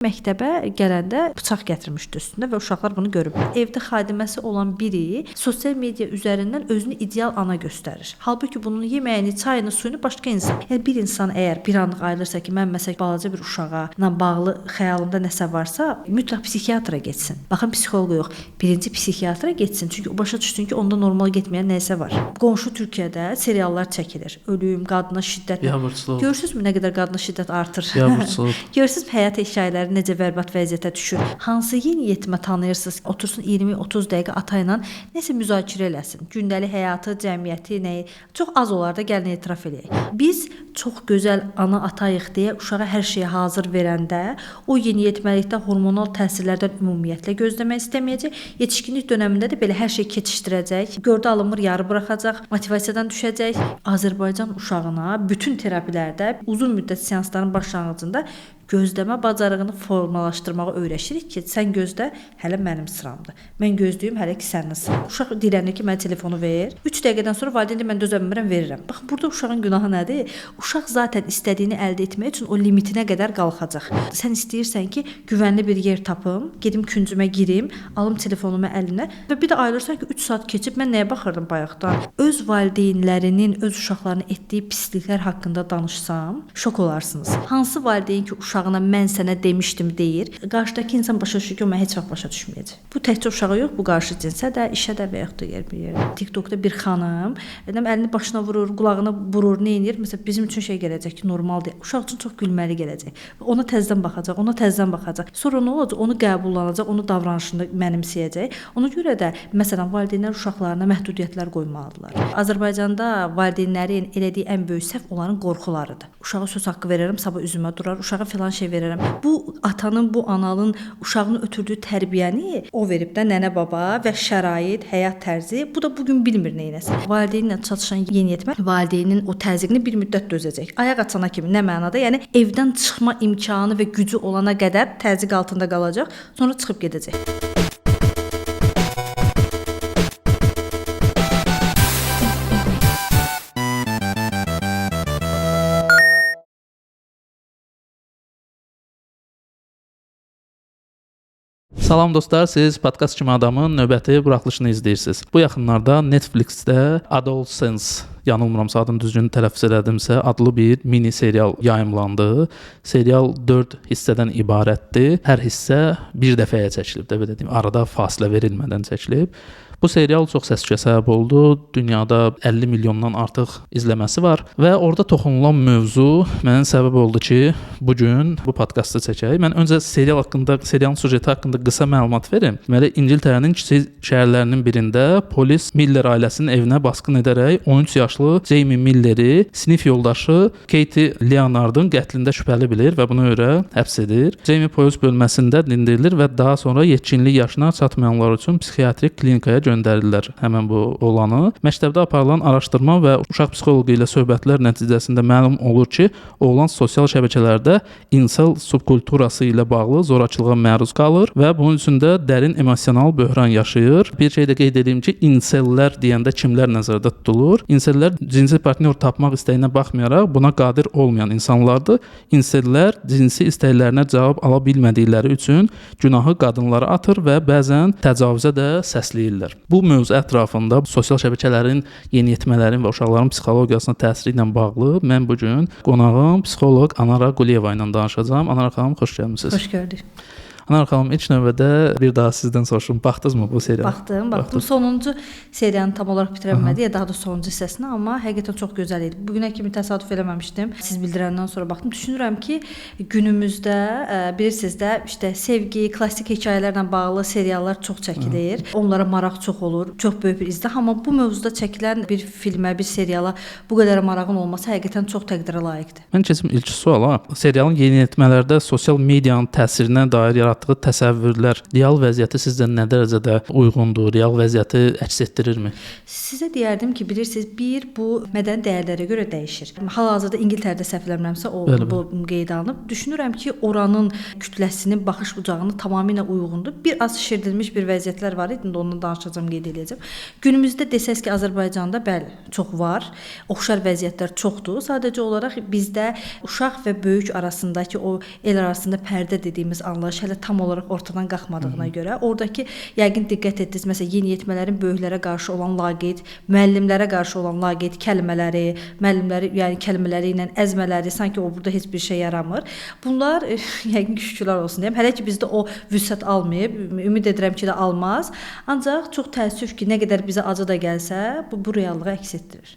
Məktəbə gələndə bıçaq gətirmişdi üstündə və uşaqlar bunu görüb. Evdə xadiməsi olan biri sosial media üzərindən özünü ideal ana göstərir. Halbuki bunun yeməyini, çayını, suyunu başqa insan. Yəni bir insan əgər bir anlıq ayılırsa ki, mən məsələn balaca bir uşaqla bağlı xəyalımda nəsə varsa, mütləq psixiatra getsin. Baxın, psixoloq yox, birinci psixiatra getsin. Çünki o başa düşsün ki, onda normal getməyən nəsə var. Qonşu Türkiyədə seriallar çəkilir. Ölüm, qadına şiddət. Görürsünüzmü nə qədər qadına şiddət artır? Görürsünüzmü həyat hekayələri necə bərbad vəziyyətə düşür? Hansı yeniyetmə tanıyırsınız? Otursun 20-30 dəqiqə ata ilə nəsə müzakirə eləsin. Gündəlik həyatı, cəmiyyəti, nəyi? Çox az olar da gəlin etiraf eləyək. Biz çox gözəl ana atayıq deyə uşağa hər şeyə hazır verəndə o yeniyetməlikdə hormonal təsirlərdən ümumiyyətlə gözləmək istəməyəcək. Yetişkinlik dövründə də belə hər şey keçişdirəcək. Gördə alınmır, yarı buraxacaq, motivasiyadan düşəcək. Azərbaycan uşağına bütün terapilərdə uzun müddət seansların başlanğıcında gözləmə bacarığını formalaşdırmağı öyrəşirik ki, sən gözlə, hələ mənim sıramdır. Mən gözləyim, hələ ki sənin sıran. Uşaq dirənir ki, mənə telefonu ver. 3 dəqiqədən sonra valideyn mən dözə bilmirəm, verirəm. Baxın, burada uşağın günahı nədir? Uşaq zaten istədiyini əldə etmək üçün o limitinə qədər qalxacaq. Sən istəyirsən ki, güvənli bir yer tapım, gedim küncümə girim, alım telefonumu əlinə və bir də ayılırsan ki, 3 saat keçib mən nəyə baxırdım bayaqdan? Öz valideynlərinin, öz uşaqlarının etdiyi pisliklər haqqında danışsam, şok olarsınız. Hansı valideyn ki, uşağına mən sənə demişdim deyir, qarşıdakı insan başa düşür ki, o mən heç vaxt başa düşməyəcək. Bu təkcə uşağa yox, bu qarşı cinsə də, işə də və yaxud da bir yerə. TikTokda bir xanım, əlini başına vurur, qulağını burur, nə edir? Məsələn, bizim üçün şey gələcək ki, normal deyil. Uşaq üçün çox gülməli gələcək. Ona təzədən baxacaq. Sonra nə olacaq? Onu qəbullanacaq, onu davranışını mənimsəyəcək. Ona görə də məsələn, valideynlər uşaqlarına məhdudiyyətlər qoymalıdırlar. Azərbaycanda valideynlərin elədiyi ən böyük səhv onların qorxularıdır. Uşağa söz haqqı verərəm, sabah üzümə durar, uşağa filan şey verərəm. Bu atanın, bu analın uşağını ötürdüyü tərbiyəni o verib də nənə baba və şərait, həyat tərzi. Bu da bugün bilmir nə etsin. Valideynlə çatışan yeniyetmə valideynin o təzyiqini bir müddət dözəcək. Ayaq açana kimi nə mənada? Yəni evdən çıxma imkanı və gücü olana qədər təzyiq altında qalacaq, sonra çıxıb gedəcək. Salam dostlar, siz Podkast Kimi Adamın növbəti buraxılışını izləyirsiniz. Bu yaxınlarda Netflixdə Adolescence, yanılmıramsa adını düzgün tələffüz edədimsə, adlı bir mini serial yayımlandı. Serial 4 hissədən ibarətdir. Hər hissə bir dəfəyə çəkilib, belə deyim, arada fasilə verilmədən çəkilib. Bu serial çox səs-küyə səbəb oldu. Dünyada 50 milyondan artıq izləməsi var və orada toxunulan mövzu mənə səbəb oldu ki, bu gün bu podkastı çəkək. Mən öncə serial haqqında, serialın süjeti haqqında qısa məlumat verim. Deməli, İngiltərənin kiçik şəhərlərinin birində polis Miller ailəsinin evinə basqın edərək 13 yaşlı Jamie Milleri sinif yoldaşı Katie Leonard'ın qətlində şübhəli bilir və buna görə həbs edir. Jamie polis bölməsində dindirilir və daha sonra yetkinlik yaşına çatmayanlar üçün psixiatrik klinikaya göndərirlər həmin bu oğlanı. Məktəbdə aparılan araşdırma və uşaq psixoloqu ilə söhbətlər nəticəsində məlum olur ki, oğlan sosial şəbəkələrdə incel subkulturası ilə bağlı zorakılığa məruz qalır və bunun üçün də dərin emosional böhran yaşayır. Bir şey də qeyd edeyim ki, incellər deyəndə kimlər nəzərdə tutulur? İncellər cinsi partnyor tapmaq istəyinə baxmayaraq buna qadir olmayan insanlardır. İncellər cinsi istəklərinə cavab ala bilmədikləri üçün günahı qadınlara atır və bəzən təcavüzə də səsləyirlər. Bu mövzu ətrafında sosial şəbəkələrin, yeniyetmələrin və uşaqların psixologiyasına təsiri ilə bağlı mən bu gün qonağım psixoloq Anara Quliyeva ilə danışacağam. Anara xanım, xoş gəlmisiniz. Xoş gördük. Anar xanım, ilk növbədə bir daha sizdən soruşum. Baxdınızmı bu seriala? Baxdım. Sonuncu seriyanı tam olaraq bitirəmədi, ya daha da sonuncu hissəsinə, amma həqiqətən çox gözəl idi. Bugünə kimi təsadüf eləməmişdim. Siz bildirəndən sonra baxdım. Düşünürəm ki, günümüzdə bilirsiniz də, işte sevgi, klassik hekayələrlə bağlı seriallar çox çəkilir. Onlara maraq çox olur. Çox böyük bir izdiham, amma bu mövzuda çəkilən bir filmə, bir seriala bu qədər marağın olması həqiqətən çox təqdirə layiqdir. Mən keçim ilk suala. Serialın yeniyetmələrdə sosial medianın təsirinə dair yaratdığı yaratdığı təsəvvürlər real vəziyyəti sizcə nə dərəcədə uyğundur, real vəziyyəti əks etdirirmi? Sizə deyərdim ki, bilirsiniz, bu mədəni dəyərlərə görə dəyişir. Hal-hazırda İngiltərədə səhv eləmirəmsə bu qeyd alınıb. Düşünürəm ki, oranın kütləsinin baxış bucağına tamamilə uyğundur. Bir az şişirdilmiş bir vəziyyətlər var idi, indi ondan danışacağam, qeyd edəcəm. Günümüzdə desəz ki, Azərbaycanda bəli, çox var. Oxşar vəziyyətlər çoxdur. Sadəcə olaraq bizdə uşaq və böyük arasındakı o el arasında pərdə dediyimiz anlayış hələ tam olaraq ortadan qalxmadığına görə, oradakı yəqin diqqət etdiniz, məsələn, yeniyetmələrin böyüklərə qarşı olan laqeyd, müəllimlərə qarşı olan laqeyd kəlmələri, müəllimləri, yəni kəlmələri ilə əzmələri, sanki o burada heç bir şey yaramır. Bunlar yəqin ki, şükürlər olsun deyəm. Hələ ki bizdə o vüsət almayıb, ümid edirəm ki, də almaz. Ancaq çox təəssüf ki, nə qədər bizə acı da gəlsə, bu reallığı əks etdirir.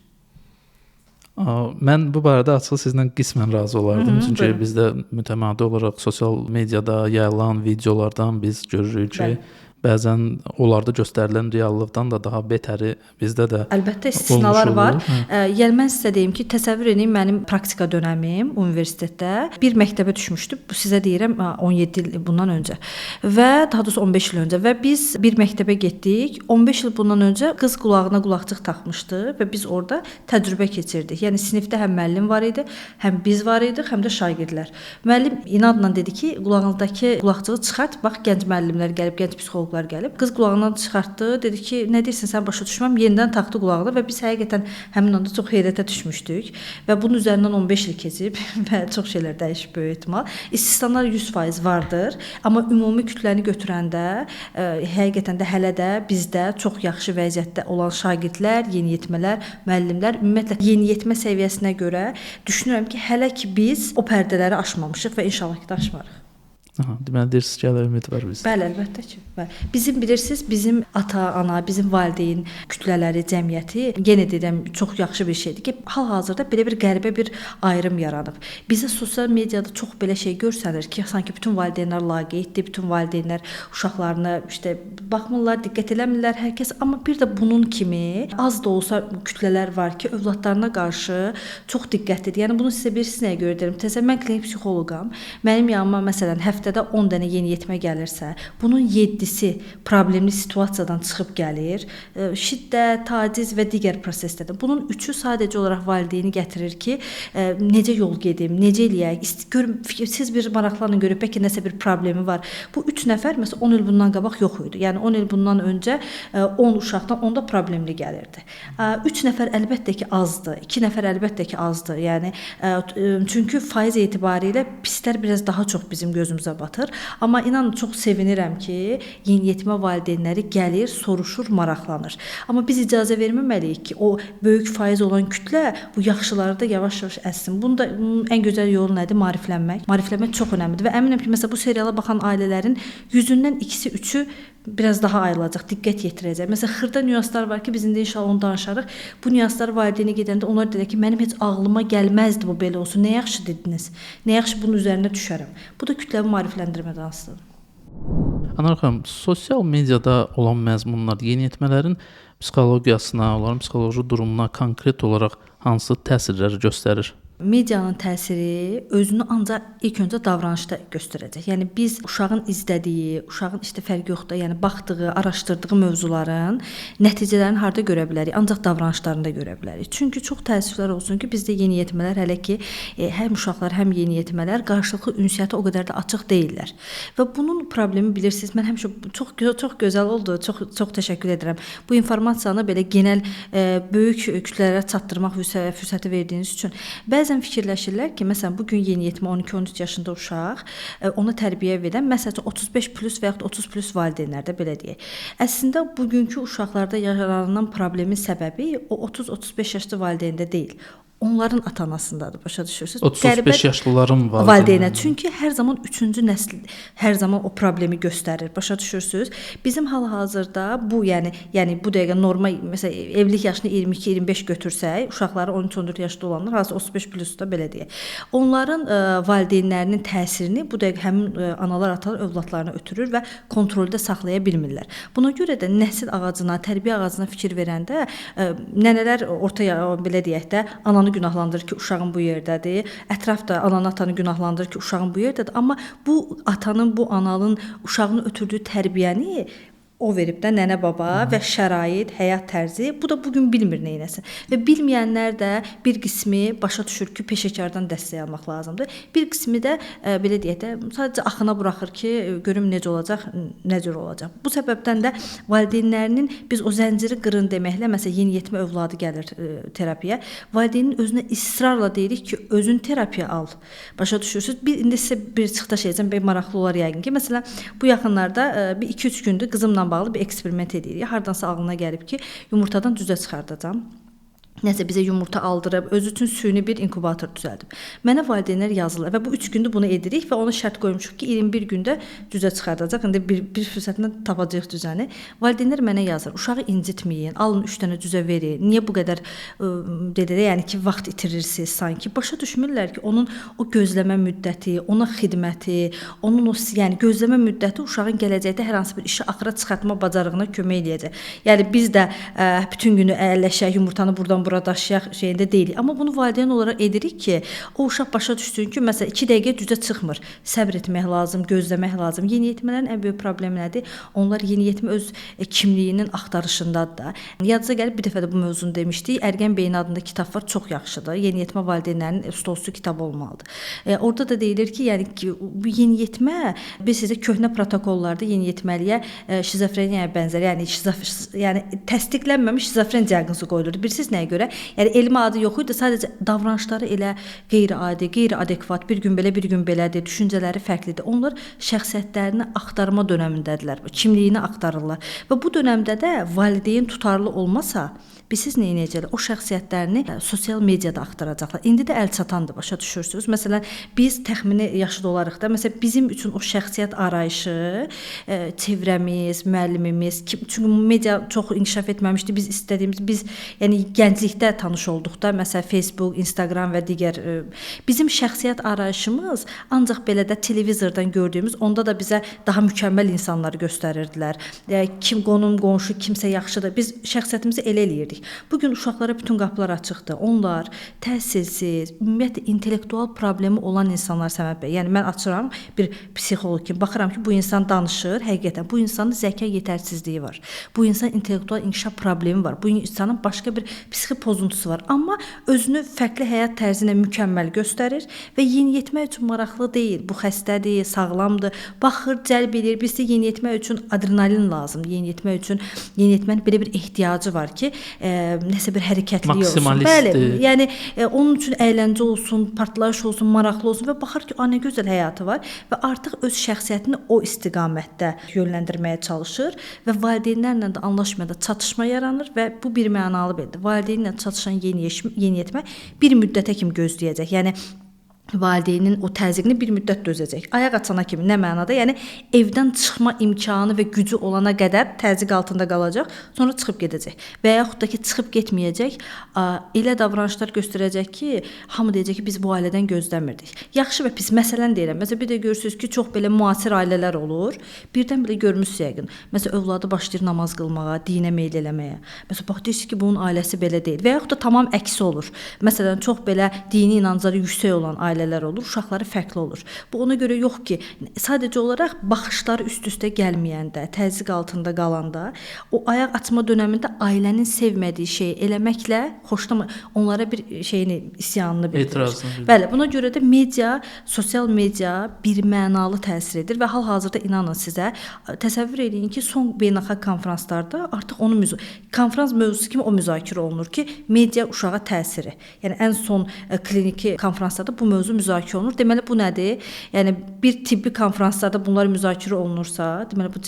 Mən bu barədə açıq sizlə qismən razı olardım. Çünki bizdə mütəmadi olaraq sosial mediada yayılan videolardan biz görürük ki, bəzən onlarda göstərilən reallıqdan da daha betəri bizdə də əlbəttə istisnalar var. Yəni mən sizə deyim ki, təsəvvür edin, mənim praktika dönəmim universitetdə bir məktəbə düşmüşdü. Bu sizə deyirəm 17 il bundan öncə və daha doğrusu 15 il öncə və biz bir məktəbə getdik. 15 il bundan öncə qız qulağına qulaqcıq taxmışdı və biz orada təcrübə keçirdik. Yəni sinifdə həm müəllim var idi, həm biz var idik, həm də şagirdlər. Müəllim inadla dedi ki, qulağınızdakı qulaqcığı çıxart, bax gənc müəllimlər gəlib, gənc psixoloqlar gəlib. Qız qulağından çıxartdı, dedi ki, nə deyirsən, sən başa düşməm, yenidən taxdı qulağına və biz həqiqətən həmin anda çox heyrətə düşmüşdük və bunun üzərindən 15 il keçib və çox şeylər dəyişib böyük ehtimal. İstisnalar 100% vardır, amma ümumi kütləni götürəndə həqiqətən də hələ də bizdə çox yaxşı vəziyyətdə olan şagirdlər, yeniyetmələr, müəllimlər, ümumiyyətlə yeniyetmə səviyyəsinə görə düşünürəm ki, hələ ki biz o pərdələri aşmamışıq və inşallah ki də aşmarıq. Deməli deyirsiniz ki, hələ ümid var bizdə. Bəli, əlbəttə ki. Bəli. Bizim bilirsiniz, bizim ata, ana, bizim valideyn kütlələri, cəmiyyəti yenə deyirəm çox yaxşı bir şeydir ki, hal-hazırda belə bir qəribə bir ayrım yaranıb. Bizə sosial mediada çox belə şey görsənir ki, sanki bütün valideynlər laqeyddir, bütün valideynlər uşaqlarına işte baxmırlar, diqqət eləmirlər hər kəs, amma bir də bunun kimi az da olsa kütlələr var ki, övladlarına qarşı çox diqqətlidir. Yəni bunu sizə bir sinəyə görə deyirəm. Təsəvvür mən klinik psixoloqam. Mənim yanıma məsələn həftədə 10 dənə yeniyetmə gəlirsə, bunun 7-si problemli situasiyadan çıxıb gəlir. Şiddət, taciz və digər proseslərdə. Bunun 3-ü sadəcə olaraq valideyni gətirir ki, necə yol gedim, necə eləyək? Görüm, siz bir maraqlanın görüb, bəlkə nəsə bir problemi var. Bu 3 nəfər məsələn 10 il bundan qabaq yox idi. Yəni 10 il bundan öncə 10 uşaqdan 10-da problemli gəlirdi. 3 nəfər əlbəttə ki azdır, 2 nəfər əlbəttə ki azdır. Yəni çünki faiz etibarilə pislər biraz daha çox bizim gözümüzə batır. Amma inanın çox sevinirəm ki, yeniyetmə valideynləri gəlir, soruşur, maraqlanır. Amma biz icazə verməməliyik ki, o böyük faiz olan kütlə bu yaxşıları da yavaş-yavaş əssin. Bunun ən gözəl yolu nədir? Maariflənmək. Maariflənmək çox önəmlidir və əminəm ki, məsələn bu seriala baxan ailələrin 100-dən 2-si, 3-ü biraz daha ayrılacaq, diqqət yetirəcək. Məsələn, xırda nüanslar var ki, biz indi inşallah onu danışarıq. Bu nüanslar valideynə gedəndə onlar deyir ki, mənim heç ağlıma gəlməzdi bu belə olsun. Nə yaxşı dediniz? Nə yaxşı bunun üzərinə düşərəm. Bu da kütləvi maarifləndirmədən asılıdır. Anar xanım, sosial mediada olan məzmunlar yeniyetmələrin psixologiyasına, onların psixoloji durumuna konkret olaraq hansı təsirləri göstərir? Medianın təsiri özünü ancaq ilk öncə davranışda göstərəcək. Yəni biz uşağın izlədiyi, uşağın işte fərqi yoxdur, yəni baxdığı, araşdırdığı mövzuların nəticələrini harda görə bilərik? Ancaq davranışlarında görə bilərik. Çünki çox təəssüflər olsun ki, bizdə yeniyetmələr hələ ki həm uşaqlar, həm yeniyetmələr qarşılıqlı ünsiyyətə o qədər də açıq deyillər. Və bunun problemi bilirsiniz, mən həmişə çox gözəl oldu. Çox təşəkkür edirəm. Bu informasiyanı belə genel böyük kütlələrə çatdırmaq fürsəti verdiyiniz üçün. Bəzən fikirləşirlər ki, məsələn, bugün yeniyetmə 12-13 yaşında uşaq, ona tərbiyə verən, məsələn, 35 plus və yaxud 30 plus valideynlərdə belə deyək. Əslində, bugünkü uşaqlarda yaranan problemin səbəbi o 30-35 yaşlı valideyndə deyil. Onların ata-anasındadır, başa düşürsünüz? 35 yaşlıların valideynə. Çünki hər zaman 3-cü nəsil hər zaman o problemi göstərir, başa düşürsünüz? Bizim hal-hazırda bu, yəni bu dəqiqə normal, məsələn, evlilik yaşını 22-25 götürsək, uşaqları 13-14 yaşlı olanlar, hansı 35 plusda belə deyək. Onların valideynlərinin təsirini bu dəqiqə həmin analar, atalar övladlarına ötürür və kontroldə saxlaya bilmirlər. Buna görə də nəsil ağacına, tərbiyə ağacına fikir verəndə nənələr ortaya belə deyək də, ananı günahlandırır ki, uşağın bu yerdədir. Ətraf da ananı, atanı günahlandırır ki, uşağın bu yerdədir. Amma bu atanın, bu analın uşağını ötürdüyü tərbiyəni o verib də nənə baba və şərait, həyat tərzi, bu da bugün bilmir neynəsin. Və bilməyənlər də bir qismi başa düşür ki, peşəkardan dəstək almaq lazımdır. Bir qismi də belə deyək də sadəcə axına buraxır ki, görüm necə olacaq, nə cür olacaq. Bu səbəbdən də valideynlərinin biz o zənciri qırın deməklə, məsələn, yeniyetmə övladı gəlir terapiyaya, valideynin özünə israrla deyirik ki, özün terapiya al. Başa düşürsüz? İndi sizə bir çıxış edəcəm, bir maraqlı olar yəqin ki, məsələn, bu yaxınlarda bir 2-3 gündür qızımla bağlı bir eksperiment edirik. Hardansa ağlına gəlib ki, yumurtadan cüzə çıxardacağam. Nəsə bizə yumurta aldırıb, özü üçün süni bir inkubator düzəldib. Mənə valideynlər yazırlar və bu 3 gündür bunu edirik və ona şərt qoymuşuq ki, 21 gündə cüzə çıxardacaq. İndi bir fürsətlə tapacağıq cüzəni. Valideynlər mənə yazır, uşağı incitməyin, alın 3 dənə cüzə verin. Niyə bu qədər yəni ki, vaxt itirirsiniz sanki? Başa düşmürlər ki, onun o gözləmə müddəti, ona xidməti, onun o yəni gözləmə müddəti uşağın gələcəkdə hər hansı bir işi axıra çıxartma bacarığına kömək eləyəcək. Yəni biz də bütün günü əlləşək, yumurtanı buradan bura daşıyaq şeyində deyilik. Amma bunu valideyn olaraq edirik ki, o uşaq başa düşsün ki, məsələn 2 dəqiqə cüzə çıxmır. Səbr etmək lazım, gözləmək lazım. Yeniyetmələrin ən böyük problemi nədir? Onlar yeniyetmə öz kimliyinin axtarışındadır da. Yadınıza gəlib bir dəfə də bu mövzunu demişdik. Ərgən Beyin adında kitab var, çox yaxşıdır. Yeniyetmə valideynlərinin stolüstü kitabı olmalıdır. Orada da deyilir ki, yəni ki, bu yeniyetmə biz sizə köhnə protokollarda yeniyetməliyə şizofreniyaya bənzər, yəni təsdiqlənməmiş şizofren diaqnozu qoyulurdu. Bilirsiniz nəyə görə? Yəni elmi adı yox idi, sadəcə davranışları elə qeyri-adi, qeyri-adekvat, bir gün belə, bir gün belədir, düşüncələri fərqlidir. Onlar şəxsiyyətlərini axtarma dövründədirlər, kimliyini axtarırlar. Və bu dövrdə də valideyn tutarlı olmasa, siz nə edəcəklər? O şəxsiyyətlərini sosial mediada axtaracaqlar. İndi də əl çatandır, başa düşürsüz. Məsələn, biz təxmini yaşlı olarıq da, məsələn, bizim üçün o şəxsiyyət arayışı, çevrəmiz, müəllimimiz, çünki media çox inkişaf etməmişdi. Biz istədiyimiz, biz yəni gənclikdə tanış olduq da, məsələn, Facebook, Instagram və digər bizim şəxsiyyət arayışımız ancaq belə də televizordan gördüyümüz, onda da bizə daha mükəmməl insanları göstərirdilər. Kim qonum, qonşu, kimsə yaxşıdır. Biz şəxsiyyətimizi elə eləyirdik. Bugün uşaqlara bütün qapılar açıqdır. Onlar təhsilsiz, ümumiyyətlə intellektual problemi olan insanlar səbəb. Yəni mən açıram bir psixoloq kimi, baxıram ki, bu insan danışır, həqiqətən bu insanın zəka yetərsizliyi var. Bu insan intellektual inkişaf problemi var. Bu insanın başqa bir psixi pozuntusu var. Amma özünü fərqli həyat tərzinə mükəmməl göstərir və yeniyetmə üçün maraqlı deyil. Bu xəstədir, sağlamdır. Baxır, cəlb edir. Bizdə yeniyetmə üçün adrenalin lazım. Yeniyetmə üçün yeniyetmənin belə bir ehtiyacı var ki, nəsə bir hərəkətliyi olsun. Bəli, yəni onun üçün əyləncə olsun, partlayış olsun, maraqlı olsun və baxır ki, nə gözəl həyatı var və artıq öz şəxsiyyətini o istiqamətdə yönləndirməyə çalışır və valideynlərlə də anlaşmada çatışma yaranır və bu bir mənalı belədir. Valideynlə çatışan yeniyetmə bir müddətə kimi gözləyəcək. Yəni valideynin o təzyiqini bir müddət dözəcək. Ayaq açana kimi nə mənada? Yəni evdən çıxma imkanı və gücü olana qədər təzyiq altında qalacaq, sonra çıxıb gedəcək. Və yaxud da ki, çıxıb getməyəcək, elə davranışlar göstərəcək ki, hamı deyəcək ki, biz bu ailədən gözləmirdik. Yaxşı və pis məsələn deyirəm. Məsələn, bir də görürsüz ki, çox belə müasir ailələr olur. Birdən belə görmüsünüz yəqin. Məsələn, övladı başlayır namaz qılmağa, dinə meyl eləməyə. Məsələn, bax deyirsiniz ki, bunun ailəsi belə deyil. Və yaxud da tamam əksi olur. Məsələn, çox belə dini inancları yüksək olan ailələr olur, uşaqları fərqli olur. Bu ona görə yox ki, sadəcə olaraq baxışları üst-üstə gəlməyəndə, təzyiq altında qalanda, o ayaq açma dövründə ailənin sevmədiyi şeyi eləməklə onlara bir isyanını bildirir. Bəli, buna görə də media, sosial media bir mənalı təsir edir və hal-hazırda inanın sizə, təsəvvür edin ki, son beynəlxalq konfranslarda artıq konfrans mövzusu kimi o müzakirə olunur ki, media uşağa təsiri. Yəni ən son kliniki konfranslarda bu mövzu müzakirə olunur. Deməli bu nədir? Yəni bir tibbi konfranslarda bunlar müzakirə olunursa, deməli bu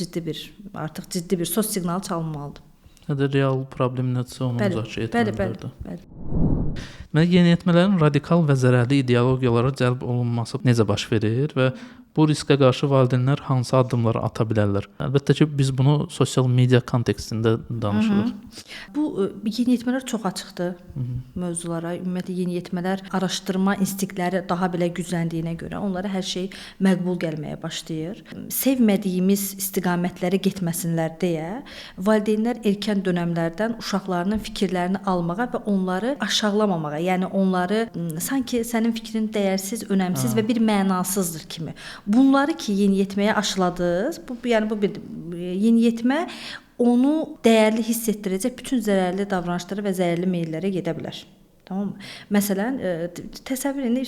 artıq ciddi bir sos siqnalı çalınmalıdır. Nədir real problem nədirsə onu müzakirə etməlidir. Bəli. Yeniyetmələrin radikal və zərərli ideologiyalara cəlb olunması necə baş verir və Bu riskə qarşı valideynlər hansı addımları ata bilərlər? Əlbəttə ki, biz bunu sosial media kontekstində danışırıq. Bu yeniyetmələr çox açıqdır mövzulara. Ümumiyyətlə yeniyetmələr araşdırma instinktləri daha belə gücləndiyinə görə onlara hər şey məqbul gəlməyə başlayır. Sevmədiyimiz istiqamətlərə getməsinlər deyə valideynlər erkən dövrlərdən uşaqlarının fikirlərini almağa və onları aşağılamamağa, yəni onları sanki sənin fikrin dəyərsiz, önəmsiz və bir mənasızdır kimi. Bunları ki yeniyetməyə aşıladınız, bu bir yeniyetmə onu dəyərli hiss etdirəcək bütün zərərli davranışlara və zərərli meyllərə gedə bilər. Tamam mı? Məsələn, təsəvvür edin,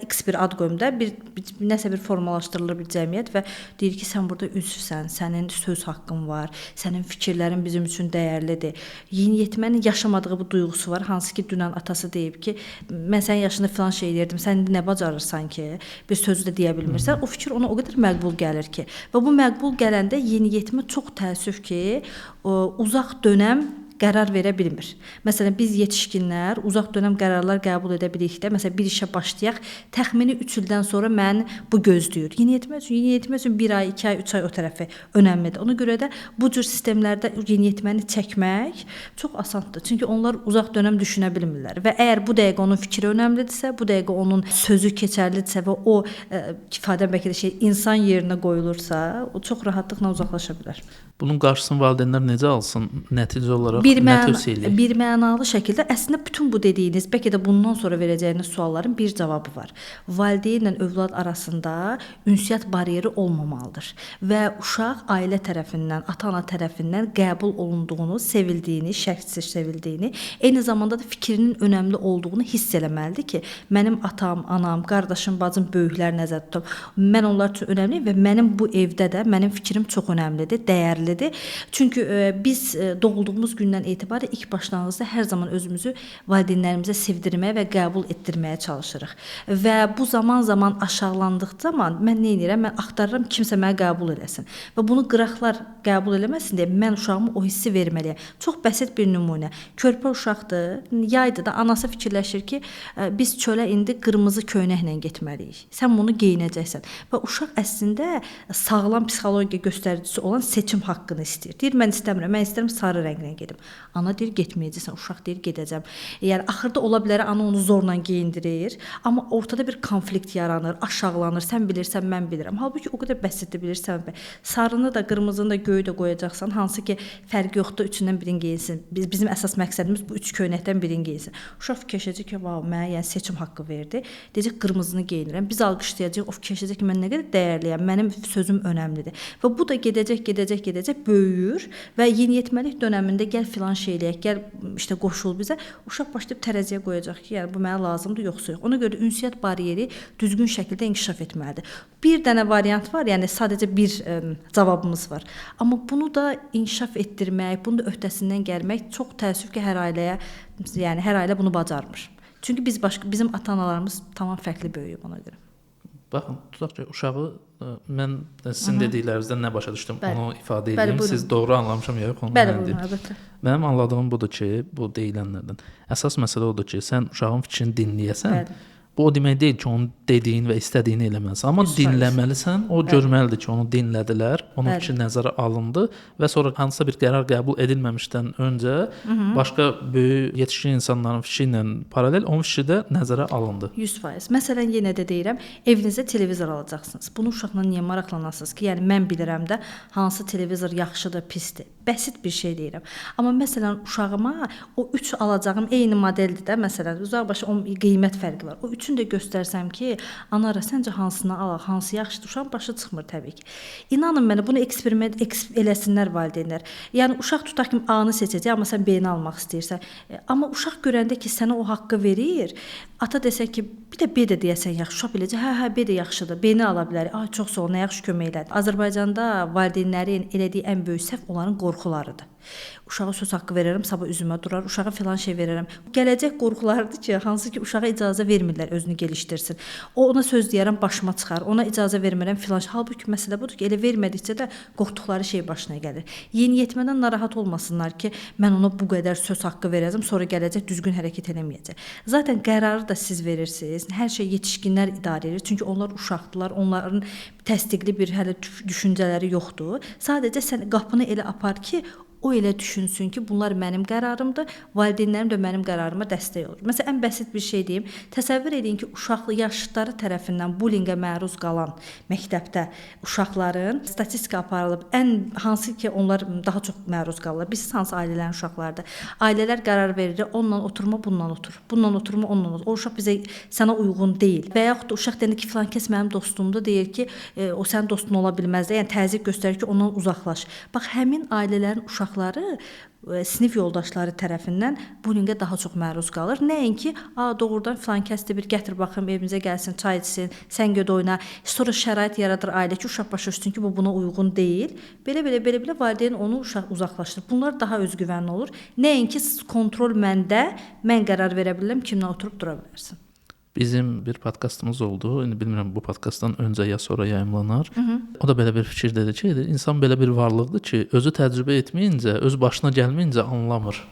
X bir ad qoyum da, nəsə bir formalaşdırılır bir cəmiyyət və deyir ki, sən burada üzvsən, sənin söz haqqın var, sənin fikirlərin bizim üçün dəyərlidir. Yeniyetmənin yaşamadığı bu duyğusu var, hansı ki, dünən atası deyib ki, mən sənin yaşında filan şey edirdim, sən nə bacarırsan ki, bir sözü də deyə bilmirsən. O fikir ona o qədər məqbul gəlir ki, və bu məqbul gələndə yeniyetmə çox təəssüf ki, uzaq dönəm qərar verə bilmir. Məsələn, biz yetişkinlər uzaq dönəm qərarlar qəbul edə bilikdə, məsələn, bir işə başlayaq, təxmini 3 ildən sonra mən bu gözləyir. Yeniyetmə üçün 1 ay, 2 ay, 3 ay o tərəfi önəmlidir. Ona görə də bu cür sistemlərdə yeniyetməni çəkmək çox asandır. Çünki onlar uzaq dönəm düşünə bilmirlər və əgər bu dəqiqə onun fikri önəmlidirsə, bu dəqiqə onun sözü keçərlidirsə və o ifadə bəlkə də insan yerinə qoyulursa, o çox rahatlıqla uzaqlaşa bilər. Bunun qarşısını valideynlər necə alsın? Nəticə olaraq nə tövsiyə edir? Bir mənalı şəkildə əslində bütün bu dediyiniz, bəlkə də bundan sonra verəcəyiniz sualların bir cavabı var. Valideynlə övlad arasında ünsiyyət bariyeri olmamalıdır və uşaq ailə tərəfindən, ata-ana tərəfindən qəbul olunduğunu, sevildiyini, şərtsiz sevildiyini, eyni zamanda da fikrinin önəmli olduğunu hiss eləməlidir ki, mənim atam, anam, qardaşım, bacım, böyüklər nəzərdə tutub. Mən onlar üçün önəmliyəm və mənim bu evdə də mənim fikrim çox önəmlidir, dəyərlidir. Çünki biz doğulduğumuz gündən etibarən ilk başlanğıcda hər zaman özümüzü valideynlərimizə sevdirməyə və qəbul etdirməyə çalışırıq. Və bu zaman aşağılandıq zaman mən nə edirəm? Mən axtarıram kimsə məni qəbul eləsin. Və bunu qıraqlar qəbul eləməsin deyə mən uşağıma o hissi verməliyəm. Çox bəsit bir nümunə. Körpə uşaqdır, yaydır da anası fikirləşir ki, biz çölə indi qırmızı köynəklə getməliyik. Sən bunu geyinəcəksən. Və uşaq əslində sağlam psixologiya göstəricisi olan seçim haqqını istəyir. Deyir, mən istəmirəm, mən istəyirəm sarı rənglə gedim. Ana deyir, getməyəcəksən, uşaq deyir, gedəcəm. Yəni, axırda ola bilər, ana onu zorla geyindirir, amma ortada bir konflikt yaranır, aşağılanır, sən bilirsən, mən bilirəm. Halbuki o qədər bəsitdir, bilirsən, sarını da, qırmızını da, göyü də qoyacaqsan, hansı ki, fərqi yoxdur, üçündən birini geyinsin. Bizim əsas məqsədimiz bu 3 köynəkdən birini geyinsin. Uşaq fikirləşəcək ki, mənə yəni seçim haqqı verdi, deyəcək, qırmızını geyinirəm. Biz alqışlayacağıq, o fikirləşəcək ki, mən nə qədər dəyərliyəm, mənim sözüm önəmlidir. Və bu da gedəcək, böyüyür və yeniyetməlik dövründə gəl filan şey eləyək, gəl işte qoşul bizə, uşaq başlayıb tərəziyə qoyacaq ki, yəni bu mənə lazımdır, yoxsa yox. Ona görə ünsiyyət bariyeri düzgün şəkildə inkişaf etməlidir. Bir dənə variant var, yəni sadəcə bir cavabımız var. Amma bunu da inkişaf etdirmək, bunu da öhdəsindən gəlmək çox təəssüf ki, hər ailə bunu bacarmır. Çünki bizim ata-analarımız tamam fərqli böyüyüb ona görə. Baxın, tutaq ki, uşağı mən sizin dediklərinizdən nə başa düşdüm, onu ifadə edeyim. Bəli, siz doğru anlamışam ya, onu bəli, mən deyim. Əlbəttə. Mənim anladığım budur ki, bu deyilənlərdən əsas məsələ odur ki, sən uşağın fikrini dinləyəsən. Bəli. Bu o demək deyil ki, onun dediyin və istədiyini eləməlisən. Amma dinləməlisən, o görməlidir ki, onu dinlədilər, onun fikri nəzərə alındı və sonra hansısa bir qərar qəbul edilməmişdən öncə başqa böyük yetişkin insanların fikri ilə paralel onun fikri də nəzərə alındı. 100%. Məsələn, yenə də deyirəm, evinizdə televizor alacaqsınız. Bunu uşaqla niyə maraqlanasınız ki, yəni mən bilirəm də hansı televizor yaxşıdır, pisdir. Bəsit bir şey deyirəm. Amma məsələn, uşağıma o 3 alacağım eyni modeldir də, məsələn, uzaqbaşı o qiymət fərqi var. O üçün də göstərsəm ki, ana səncə hansını alaq, hansı yaxşıdır, uşağın başı çıxmır təbii ki. İnanın mənə, bunu eksperiment eləsinlər valideynlər. Yəni uşaq tutaq ki, A-nı seçəcək, amma sən B-ni almaq istəyirsən. Amma uşaq görəndə ki, sənə o haqqı verir, ata desə ki, bir də B də deyəsən yaxşı, uşaq biləcək, hə, B də yaxşıdır, B-ni ala bilərik. Ay, çox sağ ol, nə yaxşı kömək elədi. Azərbaycanda valideynlərin elədiyi ən böyük səhv onların qorxularıdır. Uşağa söz haqqı verərəm, sabah üzümə durar, uşağa filan şey verərəm. Gələcək qorxulardır ki, hansı ki uşağa icazə vermirlər özünü gelişdirsin. O ona söz deyərəm, başıma çıxar. Ona icazə vermirəm filan. Halbuki məsələ budur ki, elə vermədikcə də qorxduqları şey başına gəlir. Yeniyetmədən narahat olmasınlar ki, mən ona bu qədər söz haqqı verəcəm, sonra gələcək düzgün hərəkət eləməyəcək. Zaten qərarı da siz verirsiniz. Hər şey yetişkinlər idarə edir. Çünki onlar uşaqdılar. Onların təsdiqli bir hələ düşüncələri yoxdur. Sadəcə sən qapını elə apar ki, o elə düşünsün ki, bunlar mənim qərarımdır, valideynlərim də mənim qərarıma dəstək olur. Məsələn, ən bəsit bir şey deyim. Təsəvvür edin ki, uşaqlı yaşlıları tərəfindən bullyingə məruz qalan məktəbdə uşaqların statistika aparılıb, hansı ki, onlar daha çox məruz qalırlar. Bilirsiniz hansı ailələrin uşaqlarıdır? Ailələr qərar verir, onunla oturma, bununla otur. Bununla oturma, onunla otur. O uşaq bizə sənə uyğun deyil. Və yaxud da uşaq deyir ki, filan kəs mənim dostumdur, deyir ki, o sənin dostun ola bilməz. Yəni təzyiq göstərir ki, ondan uzaqlaş. Bax, həmin ailələrin uşaqları sinif yoldaşları tərəfindən bullyingə daha çox məruz qalır. Nəinki, doğrudan filan kəsdə bir gətir baxım, evimizə gəlsin, çay içsin, sən göd oyna. Sonra şərait yaradır ailə ki, uşaq başa düşsün ki, bu buna uyğun deyil. Belə valideyn onu uşaq uzaqlaşdırır. Bunlar daha özgüvənli olur. Nəinki kontrol məndə, mən qərar verə bilərəm, kimlə oturub dura bilərsin. Bizim bir podkastımız oldu. İndi bilmirəm bu podkastdan öncə ya sonra yayımlanar. O da belə bir fikir dedi ki, insan belə bir varlıqdır ki, özü təcrübə etməyincə, öz başına gəlməyincə anlamır.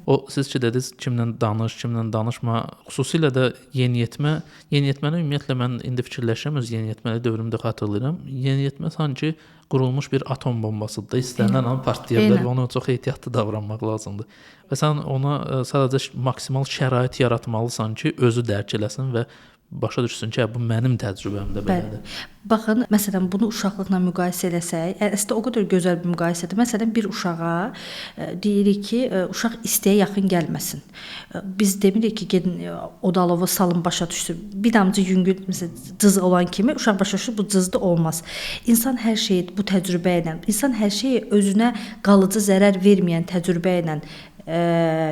O siz ki dediniz, kimlə danış, kimlə danışma. Xüsusilə də yeniyetməni ümumiyyətlə mən indi fikirləşirəm, öz yeniyetməli dövrümdə xatırlayıram. Yeniyetmə sanki qurulmuş bir atom bombasıdır. İstənilən an partlaya bilər və ona çox ehtiyatlı davranmaq lazımdır. Və sən ona sadəcə maksimal şərait yaratmalısan ki, özü dərk eləsin və başa düşsün ki, bu mənim təcrübəmdə belədir. Baxın, məsələn, bunu uşaqlıqla müqayisə eləsək, əslində o qədər gözəl bir müqayisədir. Məsələn, bir uşağa deyirik ki, uşaq istəyə yaxın gəlməsin. Biz demirik ki, gedin odalovu salın başa düşsün. Bir damcı yüngül, məsələn, cız olan kimi uşaq başa düşür, bu cızdı olmaz. İnsan hər şeyi bu təcrübə ilə, insan hər şeyi özünə qalıcı zərər verməyən təcrübə ilə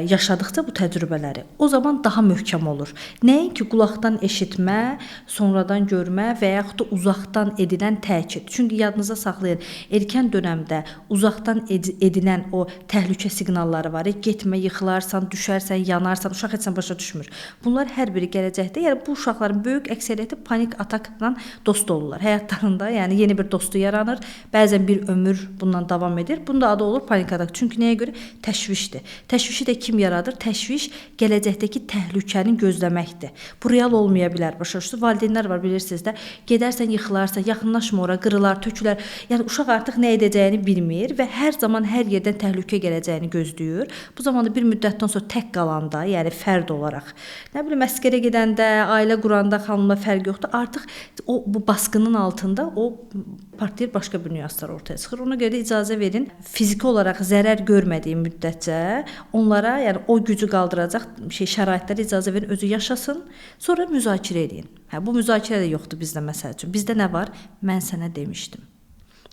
yaşadıqca bu təcrübələri o zaman daha möhkəm olur. Nəinki qulaqdan eşitmə, sonradan görmə və yaxud da uzaqdan edilən təkid. Çünki yadınıza saxlayın, erkən dövrdə uzaqdan edilən o təhlükə siqnalları var. Getmə, yıxılarsan, düşərsən, yanarsan, uşaq heç başa düşmür. Bunlar hər biri gələcəkdə, yəni bu uşaqların böyük əksəriyyəti panik atakla dost olurlar. Həyatlarında, yəni yeni bir dostu yaranır. Bəzən bir ömür bundan davam edir. Bunun da adı olur panik atak. Çünki nəyə görə? Təşvişdir. Təşvişi də kim yaradır? Təşviş gələcəkdəki təhlükəni gözləməkdir. Bu real olmaya bilər. Başa düşürsüz? Valideynlər var, bilirsiniz də. Gedərsən, yıxılarsan, yaxınlaşma ora, qırılar, tökülər. Yəni uşaq artıq nə edəcəyini bilmir və hər zaman hər yerdən təhlükə gələcəyini gözləyir. Bu zamanda bir müddətdən sonra tək qalanda, yəni fərd olaraq, nə bilim, məskərə gedəndə, ailə quranda xanımla fərq yoxdur. Artıq bu baskının altında o partlayır, başqa bir nüanslar ortaya çıxır. Ona görə icazə verin, fiziki olaraq zərər görmədiyi müddətcə onlara, yəni o gücü qaldıracaq şəraitlərə icazə verin, özü yaşasın, sonra müzakirə edin. Bu müzakirə də yoxdur bizdə məsəl üçün. Bizdə nə var? Mən sənə demişdim.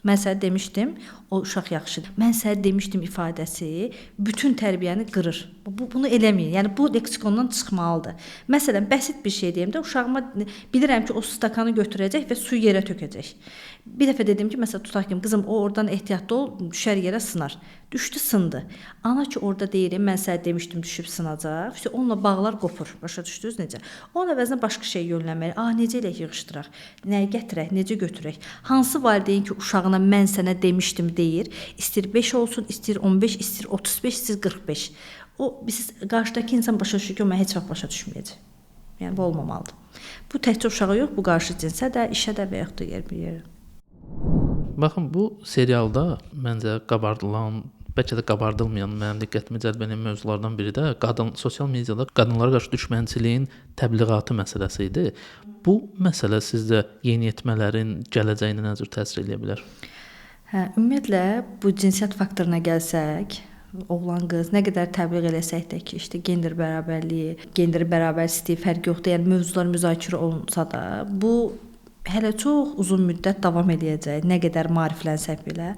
Mən sənə demişdim, o uşaq yaxşıdır. Mən sənə demişdim ifadəsi bütün tərbiyəni qırır. Bunu eləməyin. Yəni bu leksikondan çıxmalıdır. Məsələn, bəsit bir şey deyim də, uşağıma bilirəm ki, o stakanı götürəcək və suyu yerə tökəcək. Bir dəfə dedim ki, məsələn, tutaq ki, qızım, o oradan ehtiyatlı ol, düşər yerə sınar. Düşdü, sındı. Ana ki, orada deyirəm, mən sənə demişdim, düşüb sınacaq. İşte onunla bağlar qopur. Başa düşdünüz necə? Onun əvəzinə başqa şey yönlənməli. Necə elə yığışdıraq? Nəyi gətirək? Necə götürək? Hansı valideyn ki, uşağına mən sənə demişdim deyir. İstir 5 olsun, istir 15, istir 35, istir 45. Siz qarşıdakı insan başa düşür ki, o mən heç vaxt başa düşməyəcək. Yəni, bu olmamalıdır. Bu təkcə uşağa yox, bu qarşı cinsə də, işə də və yaxud da yer bir yerə. Baxın, bu serialda məncə qabardılan, bəlkə də qabardılmayan, mənim diqqətimi cəlb edən mövzulardan biri də sosial mediada qadınlara qarşı düşmənçiliyin təbliğatı məsələsi idi. Bu məsələ sizdə yeniyetmələrin gələcəyinə nə cür təsir edə bilər? Ümumiyyətlə, bu cinsiyyət faktoruna gəlsək, oğlan qız nə qədər təbliğ eləsək də ki, işte gender bərabərliyi, gender bərabərsizliyi fərq yoxdur. Yəni mövzular müzakirə olunsa da, bu hələ çox uzun müddət davam eləyəcək, nə qədər maariflənsək belə.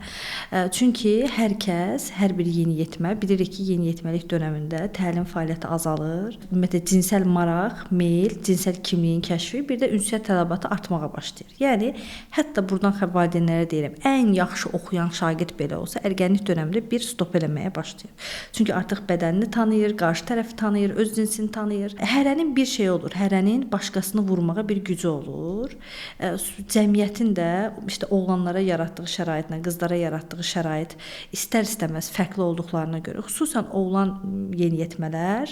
Çünki hər kəs, hər bir yeniyetmə bilirik ki, yeniyetməlik dövründə təlim fəaliyyəti azalır. Ümumiyyətlə cinsəl maraq, meyl, cinsəl kimliyin kəşfi, bir də ünsiyyət tələbatı artmağa başlayır. Yəni hətta burdan valideynlərə deyirəm, ən yaxşı oxuyan şagird belə olsa, ərgənlik dövründə bir stop eləməyə başlayır. Çünki artıq bədənini tanıyır, qarşı tərəfi tanıyır, öz cinsini tanıyır. Hərənin bir şey olur, hərənin başqasını vurmağa bir gücü olur. Cəmiyyətin də işte oğlanlara yaratdığı şəraitlə qızlara yaratdığı şərait istər-istəməz fərqli olduqlarına görə, xüsusən oğlan yeniyetmələr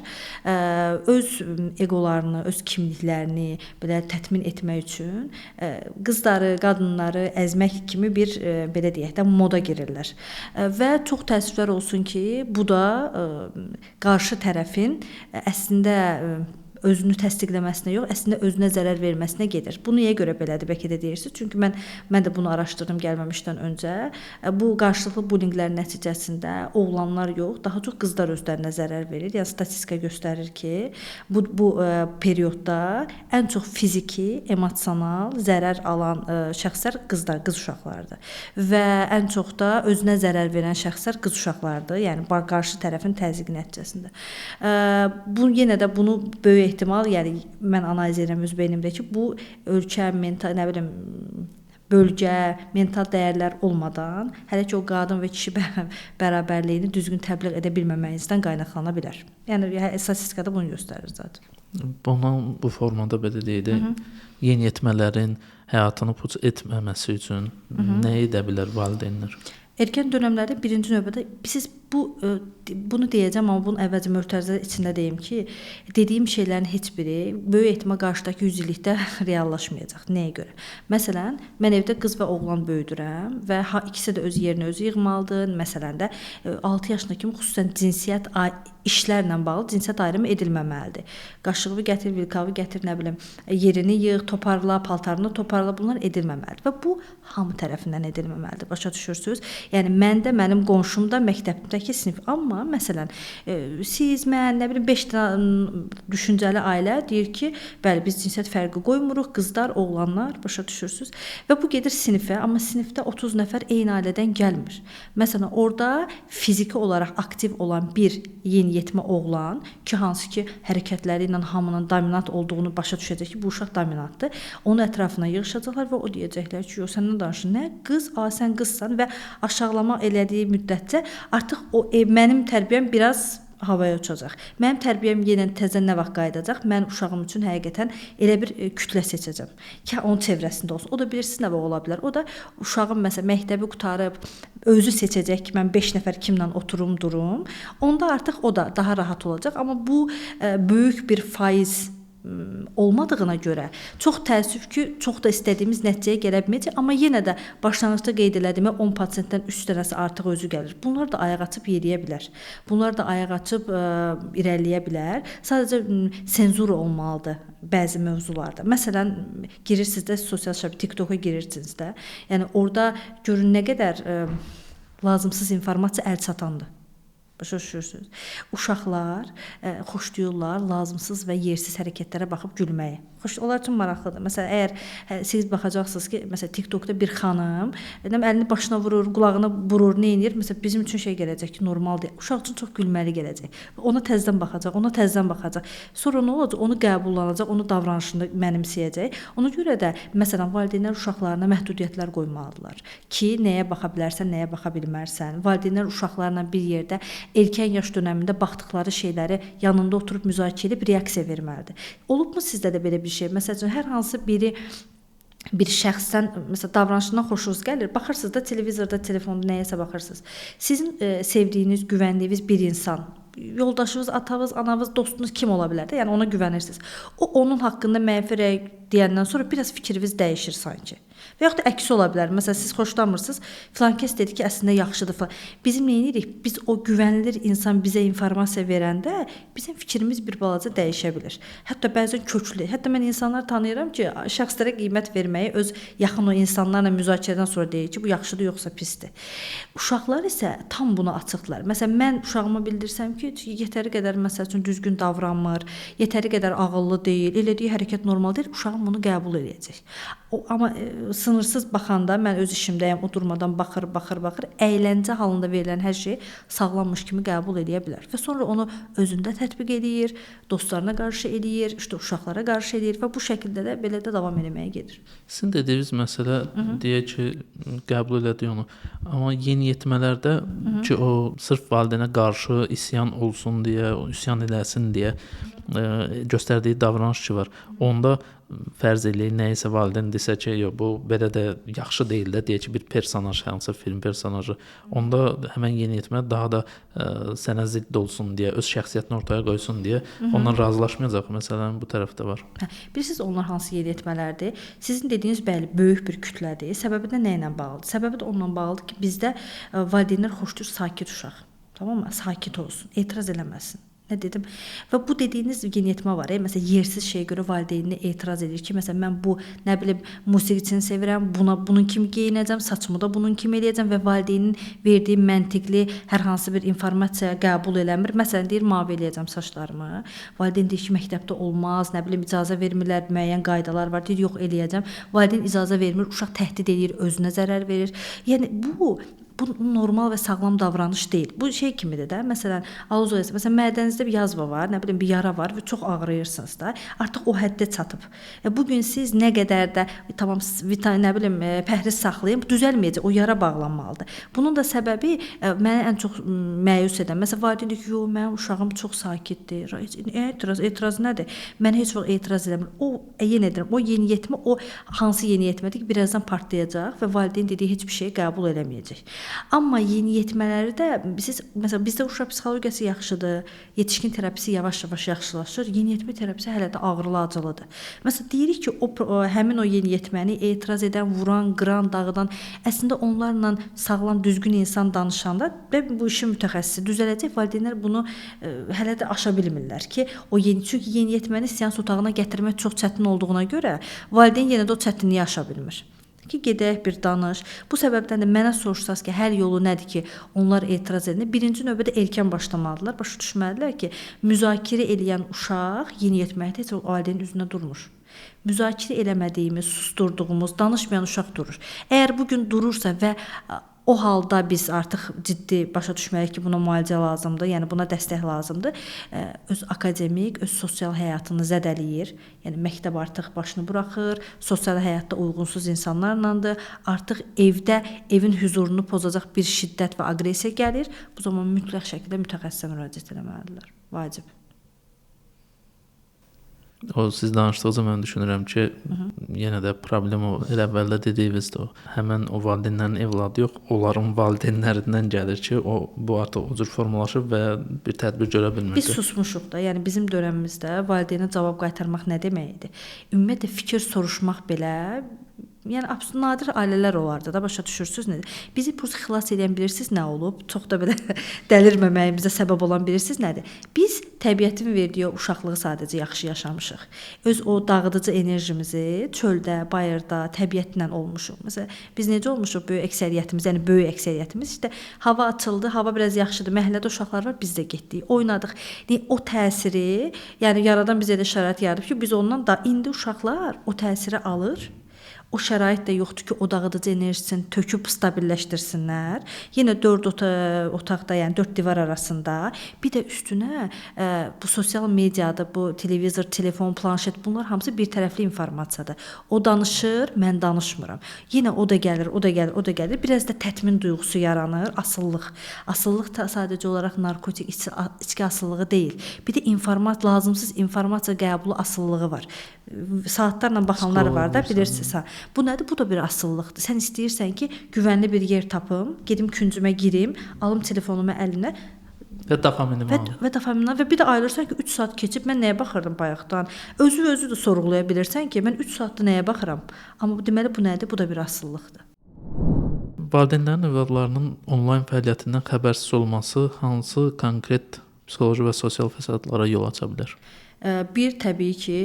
öz eqolarını, öz kimliklərini belə tətmin etmək üçün qızları, qadınları əzmək kimi bir belə deyək də moda girirlər. Və çox təəssüflər olsun ki, bu da qarşı tərəfin əslində özünü təsdiqləməsinə yox, əslində özünə zərər verməsinə gedir. Bu niyə görə belədir, bəlkə də deyirsiniz? Çünki mən də bunu araşdırdım gəlməmişdən öncə. Bu qarşılıqlı bullinqlərin nəticəsində oğlanlar yox, daha çox qızlar özlərinə zərər verir. Yəni statistika göstərir ki, bu periodda ən çox fiziki, emosional zərər alan şəxslər qızlar, qız uşaqlardır. Və ən çox da özünə zərər verən şəxslər qız uşaqlardır. Yəni qarşı tərəfin təzyiqi nəticəsində. Bu yenə də bunu böyük ehtimal, yəni mən analiz edirəm öz beynimdə ki, bu ölkə, mental, nə bilim, bölgə, mental dəyərlər olmadan hələ ki o qadın və kişi bərabərliyini düzgün təbliğ edə bilməməyinizdən qaynaqlana bilər. Yəni statistikada bunu göstərir zaten. Bunun bu formada belə deyək də, yeniyetmələrin həyatını puç etməməsi üçün nə edə bilər valideynlər? Erkən dövrlərdə birinci növbədə siz bunu deyəcəm, amma bunun əvvəlcə mötərizə içində deyim ki, dediyim şeylərin heç biri böyük ehtimal qarşıdakı 100 illikdə reallaşmayacaq. Nəyə görə? Məsələn, mən evdə qız və oğlan böyüdürəm və ikisi də öz yerini özü yığmalıdır. Məsələn də 6 yaşına kimi xüsusən cinsiyyət işlərlə bağlı cinsiyyət ayrımı edilməməlidir. Qaşığı gətir, vilkavı gətir, nə bilim, yerini yığ, toparla, paltarını toparla, bunlar edilməməlidir və bu hamı tərəfindən edilməməlidir. Başa düşürsüz? Yəni mən də, mənim qonşum da məktəbdəki sinif, amma məsələn, siz, mən, nə bilim 5 dənə düşüncəli ailə deyir ki, bəli, biz cinsiyyət fərqi qoymuruq, qızlar, oğlanlar, başa düşürsüz? Və bu gedir sinifə, amma sinifdə 30 nəfər eyni ailədən gəlmir. Məsələn, orada fiziki olaraq aktiv olan bir yeniyetmə oğlan ki, hansı ki, hərəkətləri ilə hamının dominant olduğunu başa düşəcək ki, bu uşaq dominantdır. Onun ətrafına yığışacaqlar və o deyəcəklər ki, yox, səndən danışır, nə qız, sən qızsan və aşağılama elədiyi müddətcə artıq o mənim tərbiyəm biraz havaya uçacaq. Mənim tərbiyəm yenə təzə nə vaxt qayıdacaq? Mən uşağım üçün həqiqətən elə bir kütlə seçəcəm ki, onun çevrəsində olsun. O da bilirsiniz nə ola bilər. O da uşağım məsələn məktəbi qurtarıb özü seçəcək ki, mən 5 nəfər kimlə oturum, durum. Onda artıq o da daha rahat olacaq. Amma bu böyük bir faiz olmadığına görə çox təəssüf ki, çox da istədiyimiz nəticəyə gələ bilməyəcək, amma yenə də başlanğıcda qeyd elədiyim 10%-dən 3 dənəsi artıq özü gəlir. Bunlar da ayaq açıb yeriyə bilər. Bunlar da ayaq açıb irəliləyə bilər. Sadəcə senzura olmalıdır bəzi mövzularda. Məsələn, girirsiniz də sosial şəbəkə, TikToka girirsiniz də. Yəni orada görün nə qədər lazımsız informasiya əl çatandır. Başa düşürsünüz. Uşaqlar xoşlayırlar lazımsız və yersiz hərəkətlərə baxıb gülməyi. Onlar üçün maraqlıdır. Məsələn, əgər siz baxacaqsınız ki, məsələn, TikTokda bir xanım əlini başına vurur, qulağına vurur, nə edir? Məsələn, bizim üçün şey gələcək ki, normaldır. Uşaq üçün çox gülməli gələcək. Ona təzədən baxacaq, ona təzədən baxacaq. Sonra nə olacaq? Onu qəbullanacaq, onu davranışında mənimsəyəcək. Ona görə də məsələn, valideynlər uşaqlarına məhdudiyyətlər qoymalıdırlar ki, nəyə baxa bilərsən, nəyə baxa bilmərsən. Valideynlər uşaqlarla bir yerdə erkən yaş dövründə baxdıqları şeyləri yanında oturub müzakirə edib reaksiya verməlidir. Olubmu sizdə də belə bir şey? Məsələn, hər hansı bir şəxsdən məsələn davranışından xoşunuz gəlir, baxırsınız da televizorda, telefonda nəyəsə baxırsınız. Sizin sevdiyiniz, güvəndiyiniz bir insan, yoldaşınız, atavız, anavız, dostunuz kim ola bilər də? Yəni ona güvənirsiniz. O onun haqqında mənfi rəy deyəndən sonra biraz fikriniz dəyişir sanki. Və yaxud da əksi ola bilər. Məsələn, siz xoşlamırsınız, filan kəs dedi ki, əslində yaxşıdır falan. Bizim nə edirik? Biz o güvənilir insan bizə informasiya verəndə bizim fikrimiz bir balaca dəyişə bilər. Hətta bəzən köklü. Hətta mən insanlar tanıyıram ki, şəxslərə qiymət verməyi öz yaxın o insanlarla müzakirədən sonra deyir ki, bu yaxşıdır yoxsa pisdir. Uşaqlar isə tam buna açıqlar. Məsələn, mən uşağıma bildirsəm ki, yetəri qədər məsəl üçün düzgün davranmır, yetəri qədər ağıllı deyil, elədiyi hərəkət normal deyil, uşağım bunu qəbul edəcək. Amma sınırsız baxanda mən öz işimdəyəm, o durmadan baxır, əyləncə halında verilən hər şey sağlanmış kimi qəbul edə bilər və sonra onu özündə tətbiq edir, dostlarına qarşı edir, işte uşaqlara qarşı edir və bu şəkildə də belə də davam etməyə gedir. Sizin dediyiniz məsələ deyək ki, qəbul elədik onu. Amma yeniyetmələrdə ki, o sırf valideynə qarşı isyan olsun deyə, isyan eləsin deyə göstərdiyi davranış ki var. Onda fərz eləyək, nəyisə valideyn desə ki, yox, bu belə də yaxşı deyil də, deyək ki, bir personaj, hansı film personajı. Onda həmən yeniyetmə daha da sənə zidd olsun deyə, öz şəxsiyyətini ortaya qoysun deyə ondan razılaşmayacaq. Məsələn, bu tərəfdə var. Bilirsiniz, onlar hansı yeniyetmələrdir? Sizin dediyiniz bəli, böyük bir kütlədir. Səbəbi də nə ilə bağlıdır? Səbəbi də onunla bağlıdır ki, bizdə valideynlər xoşdur sakit uşaq. Tamam mı? Sakit olsun, etiraz eləməsin. Nə dedim? Və bu dediyiniz yeniyetmə var. Məsələn, yersiz şeyə görə valideyninə etiraz edir ki, məsələn, mən bu, nə bilim, musiqiçini sevirəm, bunun kimi geyinəcəm, saçımı da bunun kimi eləyəcəm və valideynin verdiyi məntiqli hər hansı bir informasiya qəbul eləmir. Məsələn, deyir, mavi eləyəcəm saçlarımı. Valideyn deyir ki, məktəbdə olmaz, nə bilim, icazə vermirlər, müəyyən qaydalar var. Deyir, yox, eləyəcəm. Valideyn icazə vermir, uşaq təhdid edir, özünə zərər verir. Yəni bu normal və sağlam davranış deyil. Bu şey kimidir də. Məsələn, aluziyası, məsələn, mədənizdə bir yazva var, nə bilim bir yara var və çox ağrıyırsınız da. Artıq o həddə çatıb. Bu gün siz nə qədər də tamam vitamin, nə bilim, pəhriz saxlayın, düzəlməyəcək. O yara bağlanmalıdır. Bunun da səbəbi məni ən çox məyus edən. Məsələn, valideyn deyir ki, yox, mənim uşağım çox sakitdir. Etiraz nədir? Mən heç vaxt etiraz edəmirəm. O yenə edirəm. O yeniyetmə, o hansı yeniyetmədir ki, birazdan partlayacaq və valideyn dediyi heç bir şey qəbul eləməyəcək. Amma yeniyetmələri də siz məsələn bizdə uşaq psixologiyası yaxşıdır, yetişkin terapisi yavaş-yavaş yaxşılaşır, yeniyetmə terapisi hələ də ağrılı acılıdır. Məsələn deyirik ki, həmin o yeniyetməni etiraz edən, vuran, qıran, dağıdan əslində onlarla sağlam, düzgün insan danışanda və bu işin mütəxəssisi düzələcək valideynlər bunu hələ də aşa bilmirlər ki, çünki yeniyetməni seans otağına gətirmək çox çətin olduğuna görə valideyn yenə də o çətinliyi aşa bilmir. Ki, gedək bir danış. Bu səbəbdən də mənə soruşsaz ki, həll yolu nədir ki, onlar etiraz edir? Birinci növbədə erkən başlamalıdırlar. Başa düşməlidirlər ki, müzakirə eləyən uşaq yeniyetməkdə heç o valideynin üzünə durmur. Müzakirə eləmədiyimiz, susturduğumuz, danışmayan uşaq durur. Əgər bu gün durursa və o halda biz artıq ciddi başa düşməliyik ki, buna müalicə lazımdır, yəni buna dəstək lazımdır. Öz akademik, öz sosial həyatını zədələyir. Yəni məktəb artıq başını buraxır, sosial həyatda uyğunsuz insanlarlandır. Artıq evdə evin huzurunu pozacaq bir şiddət və aqressiya gəlir. Bu zaman mütləq şəkildə mütəxəssisə müraciət etməlidirlər. Vacib. O siz danışdığınızda mən düşünürəm ki, yenə də problem o elə əvvəldə dediyinizdə o həmin o valideynlərin evladı yox, onların valideynlərindən gəlir ki, bu artıq o cür formalaşıb və bir tədbir görə bilmir. Biz susmuşuq da. Yəni bizim dövrümüzdə valideynə cavab qaytarmaq nə deməkdir? Ümumiyyətlə fikir soruşmaq belə yəni nadir ailələr olardı da, başa düşürsüz nədir? Bizi bu xilas edən bilirsiniz nə olub? Çox da belə dəlirməməyimizə səbəb olan bilirsiniz nədir? Biz təbiətin verdiyi uşaqlığı sadəcə yaxşı yaşamışıq. Öz o dağıdıcı enerjimizi çöldə, bayırda, təbiətlə olmuşuq. Məsələn, biz necə olmuşuq böyük əksəriyyətimiz, yəni böyük əksəriyyətimiz işte hava açıldı, hava biraz yaxşıdır, məhəllədə uşaqlar var, biz də getdik, oynadıq. O təsiri, yəni yaradan bizə də şərait yaradıb ki, biz ondan da indi uşaqlar o təsiri alır. O şərait də yoxdur ki, o dağıdıcı enerjisini töküb stabilləşdirsinlər. Yenə 4 otaqda, yəni 4 divar arasında, bir də üstünə bu sosial mediada, bu televizor, telefon, planşet, bunlar hamısı bir tərəfli informasiyadır. O danışır, mən danışmıram. Yenə o da gəlir. Biraz da tətmin duyğusu yaranır, asıllıq. Asıllıq da sadəcə olaraq narkotik, içki asıllığı deyil. Bir də lazımsız informasiya qəbulu asıllığı var. Saatlarla baxanlar var da, bilirsiniz. Bu nədir? Bu da bir asıllıqdır. Sən istəyirsən ki, güvənli bir yer tapım, gedim küncümə girim, alım telefonumu əlimə, Və dopamini və dopamindən və bir də ayılırsan ki, 3 saat keçib mən nəyə baxırdım bayaqdan. Özü də sorğulaya bilirsən ki, mən 3 saatdır nəyə baxıram. Amma deməli bu nədir? Bu da bir asılılıqdır. Valideynlərin övladlarının onlayn fəaliyyətindən xəbərsiz olması hansı konkret psixoloji və sosial fəsadlara yol aça bilər? Bir təbii ki,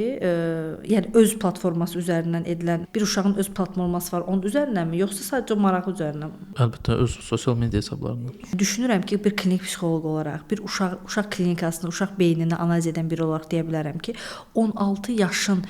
yəni öz platforması üzərindən edilən bir uşağın öz platforması var, onun üzərindənmi, yoxsa sadəcə marağı üzərindən? Əlbəttə öz sosial media hesablarından. Düşünürəm ki, bir klinik psixoloq olaraq, bir uşaq klinikasını, uşaq beynini analiz edən biri olaraq deyə bilərəm ki, 16 yaşın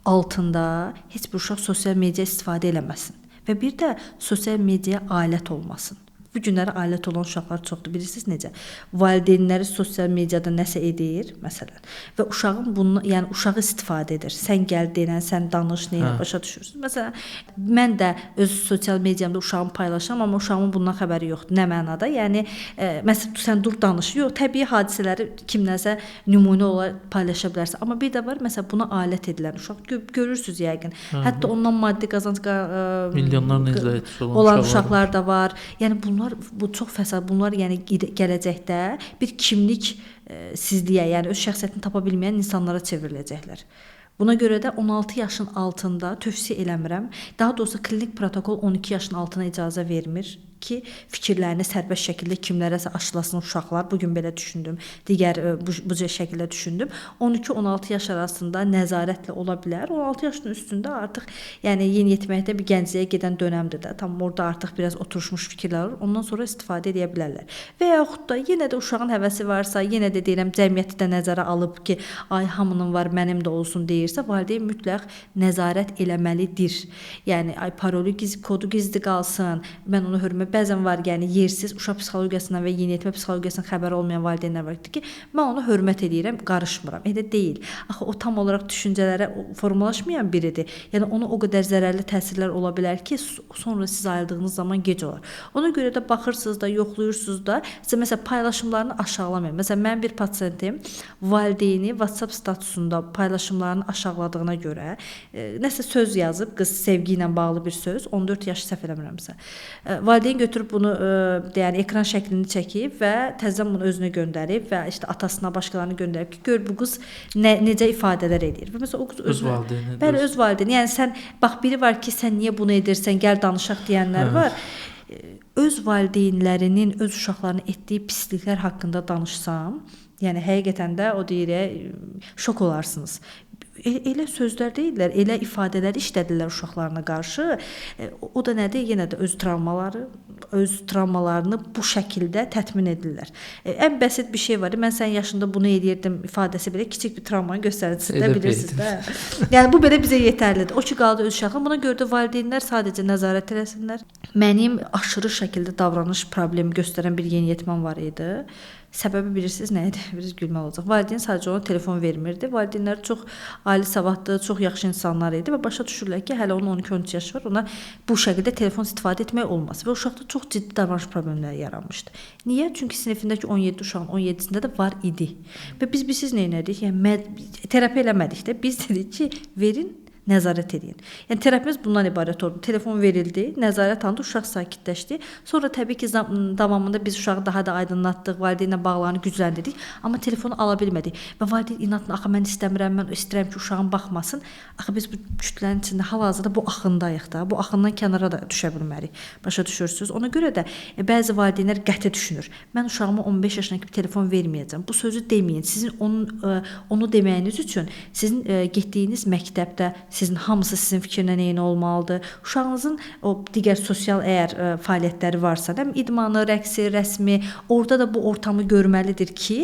altında heç bir uşaq sosial media istifadə eləməsin və bir də sosial mediaya alət olmasın. Bu günləri alət olan uşaqlar çoxdur. Bilirsiniz necə? Valideynləri sosial mediada nəsə edir, məsələn. Və uşağın bunu, yəni uşağı istifadə edir. Sən gəl denən, sən danış, nə başa düşürsün. Məsələn, mən də öz sosial mediamda uşağımı paylaşıram, amma uşağımın bundan xəbəri yoxdur. Nə mənada? Yəni məsələn, sən dur danış. Yox, təbii hadisələri kimləsə nümunə olaraq paylaşa bilərsən. Amma bir də var, məsələn, buna alət edilən uşaq görürsüz yəqin. Hətta ondan maddi qazanc milyonlarla izləyicisi olan uşaqlar da var. Yəni bunlar bu çox fəsad. Bunlar yəni gələcəkdə bir kimlik sizliyə, yəni öz şəxsiyyətini tapa bilməyən insanlara çevriləcəklər. Buna görə də 16 yaşın altında tövsiyə eləmirəm. Daha doğrusu klinik protokol 12 yaşın altına icazə vermir ki, fikirlərini sərbəst şəkildə kimlərəsə aşılasın uşaqlar. Bugün belə düşündüm. Digər bu şəkildə düşündüm. 12-16 yaş arasında nəzarətlə ola bilər. 16 yaşın üstündə artıq, yəni yeniyetməkdə bir gəncliyə gedən dönəmdir də. Tam orada artıq biraz oturmuş fikirlər olur. Ondan sonra istifadə edə bilərlər. Və yaxud da yenə də uşağın həvəsi varsa, yenə də deyirəm, cəmiyyəti də nəzərə alıb ki, ay hamının var, mənim də olsun deyirsə, valideyn mütləq nəzarət eləməlidir. Yəni ay parolu kodu gizli qalsın. Mən onu hörmət bəzən var, yəni yersiz uşaq psixologiyasından və yeniyetmə psixologiyasından xəbəri olmayan valideynlər var ki, mən onu hörmət edirəm, qarışmıram. Elə deyil. Axı o tam olaraq düşüncələrə formalaşmayan biridir. Yəni ona o qədər zərərli təsirlər ola bilər ki, sonra siz ayrıldığınız zaman gec olar. Ona görə də baxırsınız da, yoxluyursunuz da, sizə məsələn paylaşımlarını aşağılamayın. Məsələn, mən bir pasiyentim valideyni WhatsApp statusunda paylaşımlarını aşağıladığına görə nəsə söz yazıb, qız sevgi ilə bağlı bir söz, 14 yaş səhv eləmirəmsə. Valideyn götürüb bunu, yəni ekran şəklini çəkib və təzədən bunu özünə göndərib və işte atasına, başqalarına göndərib ki, gör bu qız necə ifadələr edir. Və məsələn o qız öz valideyni. Bəli, öz valideyni. Yəni sən bax biri var ki, sən niyə bunu edirsən, gəl danışaq deyənlər var. Öz valideynlərinin öz uşaqlarına etdiyi pisliklər haqqında danışsam, yəni həqiqətən də o deyir, şok olarsınız. Elə sözlər deyirlər, elə ifadələr işlədirlər uşaqlarına qarşı. O da nədir? Yenə də öz travmalarını bu şəkildə tətmin edirlər. Ən bəsit bir şey var. Mən sənin yaşında bunu edirdim ifadəsi belə kiçik bir travmanın göstəricisi də bilirsiniz də. Yəni bu belə bizə yetərlidir. O ki qaldı öz uşağına. Buna görə də valideynlər sadəcə nəzarət eləsinlər. Mənim aşırı şəkildə davranış problemi göstərən bir yeniyetməm var idi. Səbəbi bilirsiniz nə idi? Biraz gülmək olacaq. Valideyn sadəcə ona telefon vermirdi. Valideynlər çox ali savadlı, çox yaxşı insanlar idi və başa düşürlər ki, hələ onun 12-13 yaşı var, ona bu şəkildə telefon istifadə etmək olmaz və uşaqda çox ciddi davranış problemləri yaranmışdı. Niyə? Çünki sinifindəki 17 uşağın 17-sində də var idi. Və biz nə etdik? Yəni terapi eləmədik də. Biz dedik ki, verin, nəzarət edin. Yəni terapimiz bundan ibarət oldu. Telefon verildi, nəzarət alındı, uşaq sakitləşdi. Sonra təbii ki, davamında biz uşağı daha da aydınlatdıq, valideynlə bağlarını gücləndirdik, amma telefonu ala bilmədik. Və valideyn inatla, axı mən istəmirəm, mən istəyirəm ki, uşağım baxmasın. Axı biz bu kütlənin içində hal-hazırda bu axındayıq da, bu axından kənara da düşə bilmərik. Başa düşürsüz? Ona görə də bəzi valideynlər qəti düşünür. Mən uşağıma 15 yaşındakı telefon verməyəcəm. Bu sözü deməyin. Sizin onu deməyiniz üçün sizin getdiyiniz məktəbdə sizin hamısı sizin fikrinə eyni olmalıdır. Uşağınızın o digər sosial əgər fəaliyyətləri varsa, idmanı, rəqsi, rəsmi, orada da bu ortamı görməlidir ki,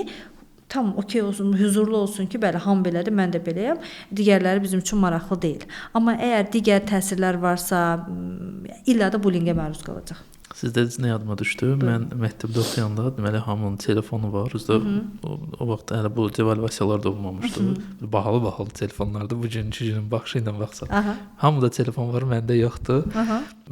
tam okey olsun, huzurlu olsun ki, bəli, ham belədir, mən də beləyəm. Digərləri bizim üçün maraqlı deyil. Amma əgər digər təsirlər varsa, illa da bullyingə məruz qalacaq. Sizdə nə yadıma düşdü? Mən məktəbdə oxuyanda deməli hamının telefonu var. Özdə o vaxt hələ bu devalvasiyalar da olmamışdı. Bahalı telefonlardı. Bu günkü günün baxışı ilə baxsaq. Hamıda telefon var, məndə yoxdur.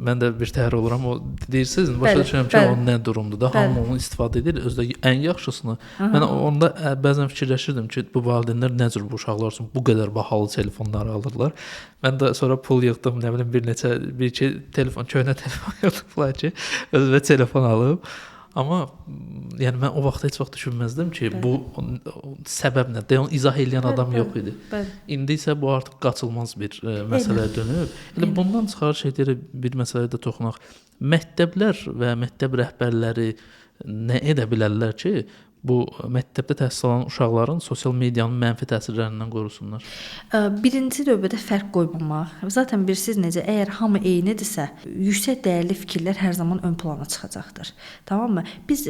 Mən də bir təhər oluram. O deyirsiniz, başa düşürəm ki, o nə durumdur da. Hamı onu istifadə edir. Özdə ən yaxşısını. Mən onda bəzən fikirləşirdim ki, bu valideynlər nə cür bu uşaqlar üçün bu qədər bahalı telefonları alırlar. Mən də sonra pul yığdım, nə bilim bir iki telefon, köhnə telefon yığdılar ki, özümə telefon alıb. Amma yəni mən o vaxt heç vaxt düşünməzdim ki, bu səbəb nədir? Onu izah edən adam yox idi. İndi isə bu artıq qaçılmaz bir məsələyə dönüb. Yəni bundan çıxarış edirək bir məsələyə də toxunaq. Məktəblər və məktəb rəhbərləri nə edə bilərlər ki, bu məktəbdə təhsil alan uşaqların sosial medianın mənfi təsirlərindən qorusunlar? Birinci növbədə fərq qoymamaq. Zaten bilirsiniz necə, əgər hamı eynidirsə, yüksək dəyərli fikirlər hər zaman ön plana çıxacaqdır. Tamammı? Biz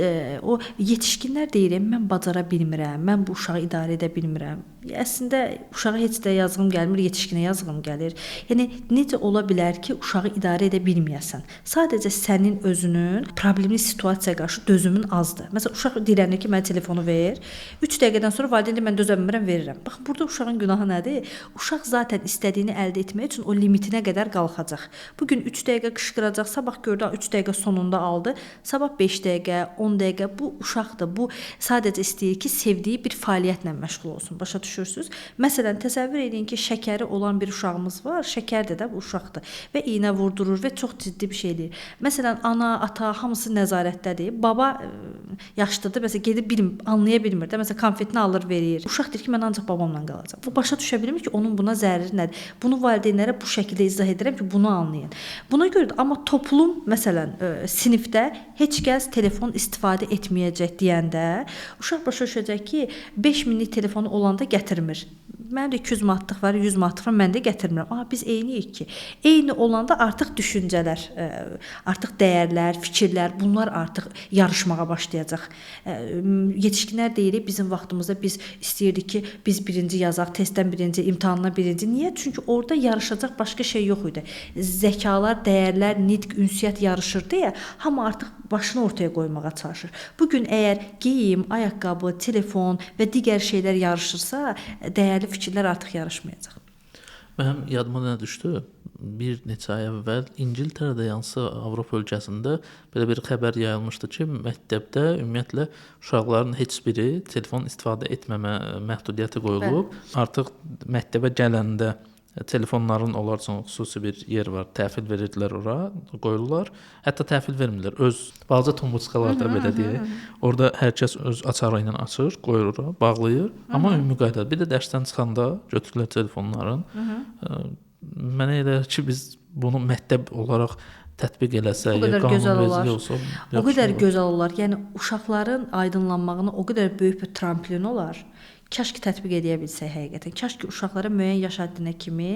o yetişkinlər deyirik, mən bacara bilmirəm, mən bu uşağı idarə edə bilmirəm. Əslində uşağa heç də yazığım gəlmir, yetişkinə yazığım gəlir. Yəni necə ola bilər ki, uşağı idarə edə bilməyəsən? Sadəcə sənin özünün problemli situasiyaya qarşı dözümün azdır. Məsələn, uşaq deyirlər ki, mənə telefonu ver. 3 dəqiqədən sonra valideyn deyir, mən dözə bilmirəm, verirəm. Bax, burada uşağın günahı nədir? Uşaq zaten istədiyini əldə etmək üçün o limitinə qədər qalxacaq. Bu gün 3 dəqiqə qışqıracaq, sabah gördü 3 dəqiqə sonunda aldı. Sabah 5 dəqiqə, 10 dəqiqə bu uşaqdır. Bu sadəcə istəyir ki, sevdiyi bir fəaliyyətlə məşğul olsun. Başa düşürsüz? Məsələn, təsəvvür edin ki, şəkəri olan bir uşağımız var. Şəkər də bu uşaqdır və iynə vurdurur və çox ciddi bir şeydir. Məsələn, ana, ata hamısı nəzarətdədir. Baba yaşlıdır, məsələn, gedib anlaya bilmir də. Məsələn, konfetini alır, verir. Uşaq deyir ki, mən ancaq babamla qalacağam. Bu başa düşə bilmir ki, onun buna zərəri nədir? Bunu valideynlərə bu şəkildə izah edirəm ki, bunu anlayın. Buna görə də amma toplum, məsələn, sinifdə heç kəs telefon istifadə etməyəcək deyəndə, uşaq başa düşəcək ki, 5 minlik telefonu olanda gətirmir. Mənim də 200 manatlıq var, 100 manatlıq var, mən də gətirmirəm. Amma biz eyniyik ki, eyni olanda artıq düşüncələr, artıq dəyərlər, fikirlər, bunlar artıq yarışmağa başlayacaq. Yetişkinlər deyirik, bizim vaxtımızda biz istəyirdik ki, biz birinci yazaq, testdən birinci, imtahandan birinci. Niyə? Çünki orada yarışacaq başqa şey yox idi. Zəkalar, dəyərlər, nitq, ünsiyyət yarışırdı ya, hamı artıq başını ortaya qoymağa çalışır. Bugün əgər geyim, ayaqqabı, telefon və digər şeylər yarışırsa, dəyərli fikirlər artıq yarışmayacaq. Mənim yadıma nə düşdü? Bir neçə ay əvvəl İngiltərədə yansı Avropa ölkəsində belə bir xəbər yayılmışdı ki, məktəbdə ümumiyyətlə uşaqların heç biri telefon istifadə etməmə məhdudiyyəti qoyulub. Artıq məktəbə gələndə telefonların onlar üçün xüsusi bir yer var. Təhvil verirdilər ora, qoyurlar. Hətta təhvil vermirlər. Öz balaca tombuçkalarda belə deyək. Orada hər kəs öz açarı ilə açır, qoyur ora, bağlayır. Amma ümumi qaydada. Bir də dərsdən çıxanda götürürlər telefonların. Mənə elə ki, biz bunu məktəb olaraq tətbiq eləsək, qanunvericilik olsa, o qədər gözəl olar. Yəni uşaqların aydınlanmağına o qədər böyük bir tramplin olar. Kaş ki tətbiq edə bilsək həqiqətən. Kaş ki uşaqlara müəyyən yaş həddinə kimi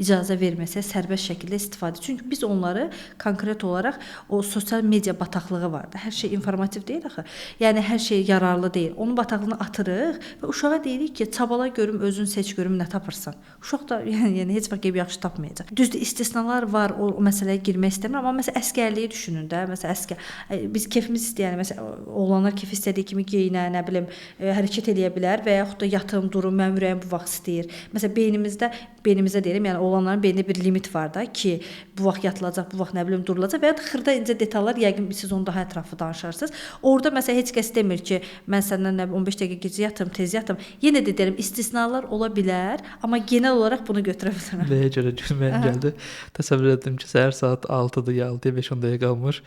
icazə verməsək, sərbəst şəkildə istifadə. Çünki biz onları konkret olaraq o sosial media bataqlığı var da. Hər şey informativ deyil axı. Yəni hər şey yararlı deyil. Onun bataqlığını atırıq və uşağa deyirik ki, çabala görüm, özün seç görüm nə tapırsan. Uşaq da yəni heç vaxt qeyb yaxşı tapmayacaq. Düzdür, istisnalar var. O məsələyə girmək istəmirəm, amma məsələn əsgərliyi düşünün də. Məsələn əsgər biz kefimiz istəyən, məsələn oğlanlar kef istədiyi kimi geyinə, nə bilim, hərəkət eləyə bilər və yaxud da yatım, durum, mənim ürəyim bu vaxt istəyir. Məsələn, beynimizdə deyirəm, yəni oğlanların beynində bir limit var da ki, bu vaxt yatılacaq, bu vaxt nə bilim durulacaq və ya xırda incə detallar, yəqin siz onu daha ətraflı danışarsınız. Orada məsələn heç kəs demir ki, mən səndən 15 dəqiqə gecə yatım, tez yatım. Yenə də deyirəm, istisnalar ola bilər, amma genel olaraq bunu götürə bilərəm. Nəyə görə gülməyim gəldi? Təsəvvür etdim ki, səhər saat 6-dır, ya 6-ya 5-10 dəqiqə qalmış.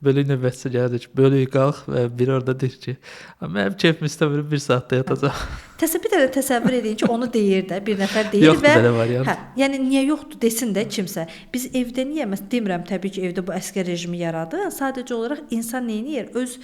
Bölük növbətçi gəldi ki, bölük qalx və bir orada deyir ki, mənim keyfim istəmir, 1 saatda yatacaq. Təsəvvür edin ki, onu deyir də, bir nəfər deyir yoxdur, və belə variant. Yəni niyə yoxdur desin də kimsə. Biz evdə niyə demirəm təbii ki, evdə bu əsgər rejimi yaradı. Sadəcə olaraq insan nə edir? Öz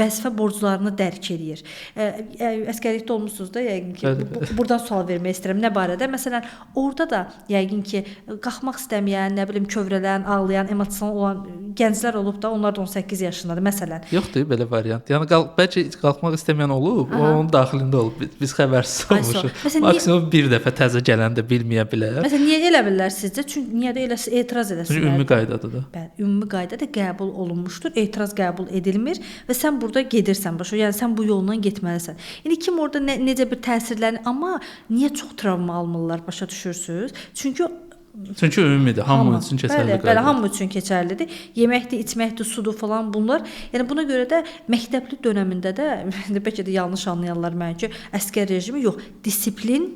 vəzifə borclarını dərk eləyir. Əsgərlikdə olmusunuz da, yəqin ki, buradan sual vermək istəyirəm. Nə barədə? Məsələn, orada da yəqin ki, qalxmaq istəməyən, nə bilim, kövrələn, ağlayan, emosional olan gənclər olub da, onlar da 18 yaşındadır məsələn. Yoxdur belə variant. Yəni bəlkə qalxmaq istəməyən olub, o onun daxilində olub. Biz xəbərsiz olmuşuq. Maksimum bir dəfə təzə gələndə bilməyə bilər. Məsələn, niyə elə bilirlər sizcə? Çünki niyə də elə etiraz edəsinlər? Çünki ümumi qaydadır da. Bəli, ümumi qaydada qəbul olunmuşdur. Etiraz qəbul edilmir və sən burada gedirsən başa. Yəni sən bu yolla getməlisən. Yəni kim orada necə bir təsirlərini, amma niyə çox travma almırlar başa düşürsüz? Çünki ümumidir, hamı üçün keçərlidir. Bəli, hamı üçün keçərlidir. Yeməkdir, içməkdir, sudur falan bunlar. Yəni buna görə də məktəbli dövründə də bəlkə də yanlış anlayanlar məncə əsgər rejimi yox, disiplin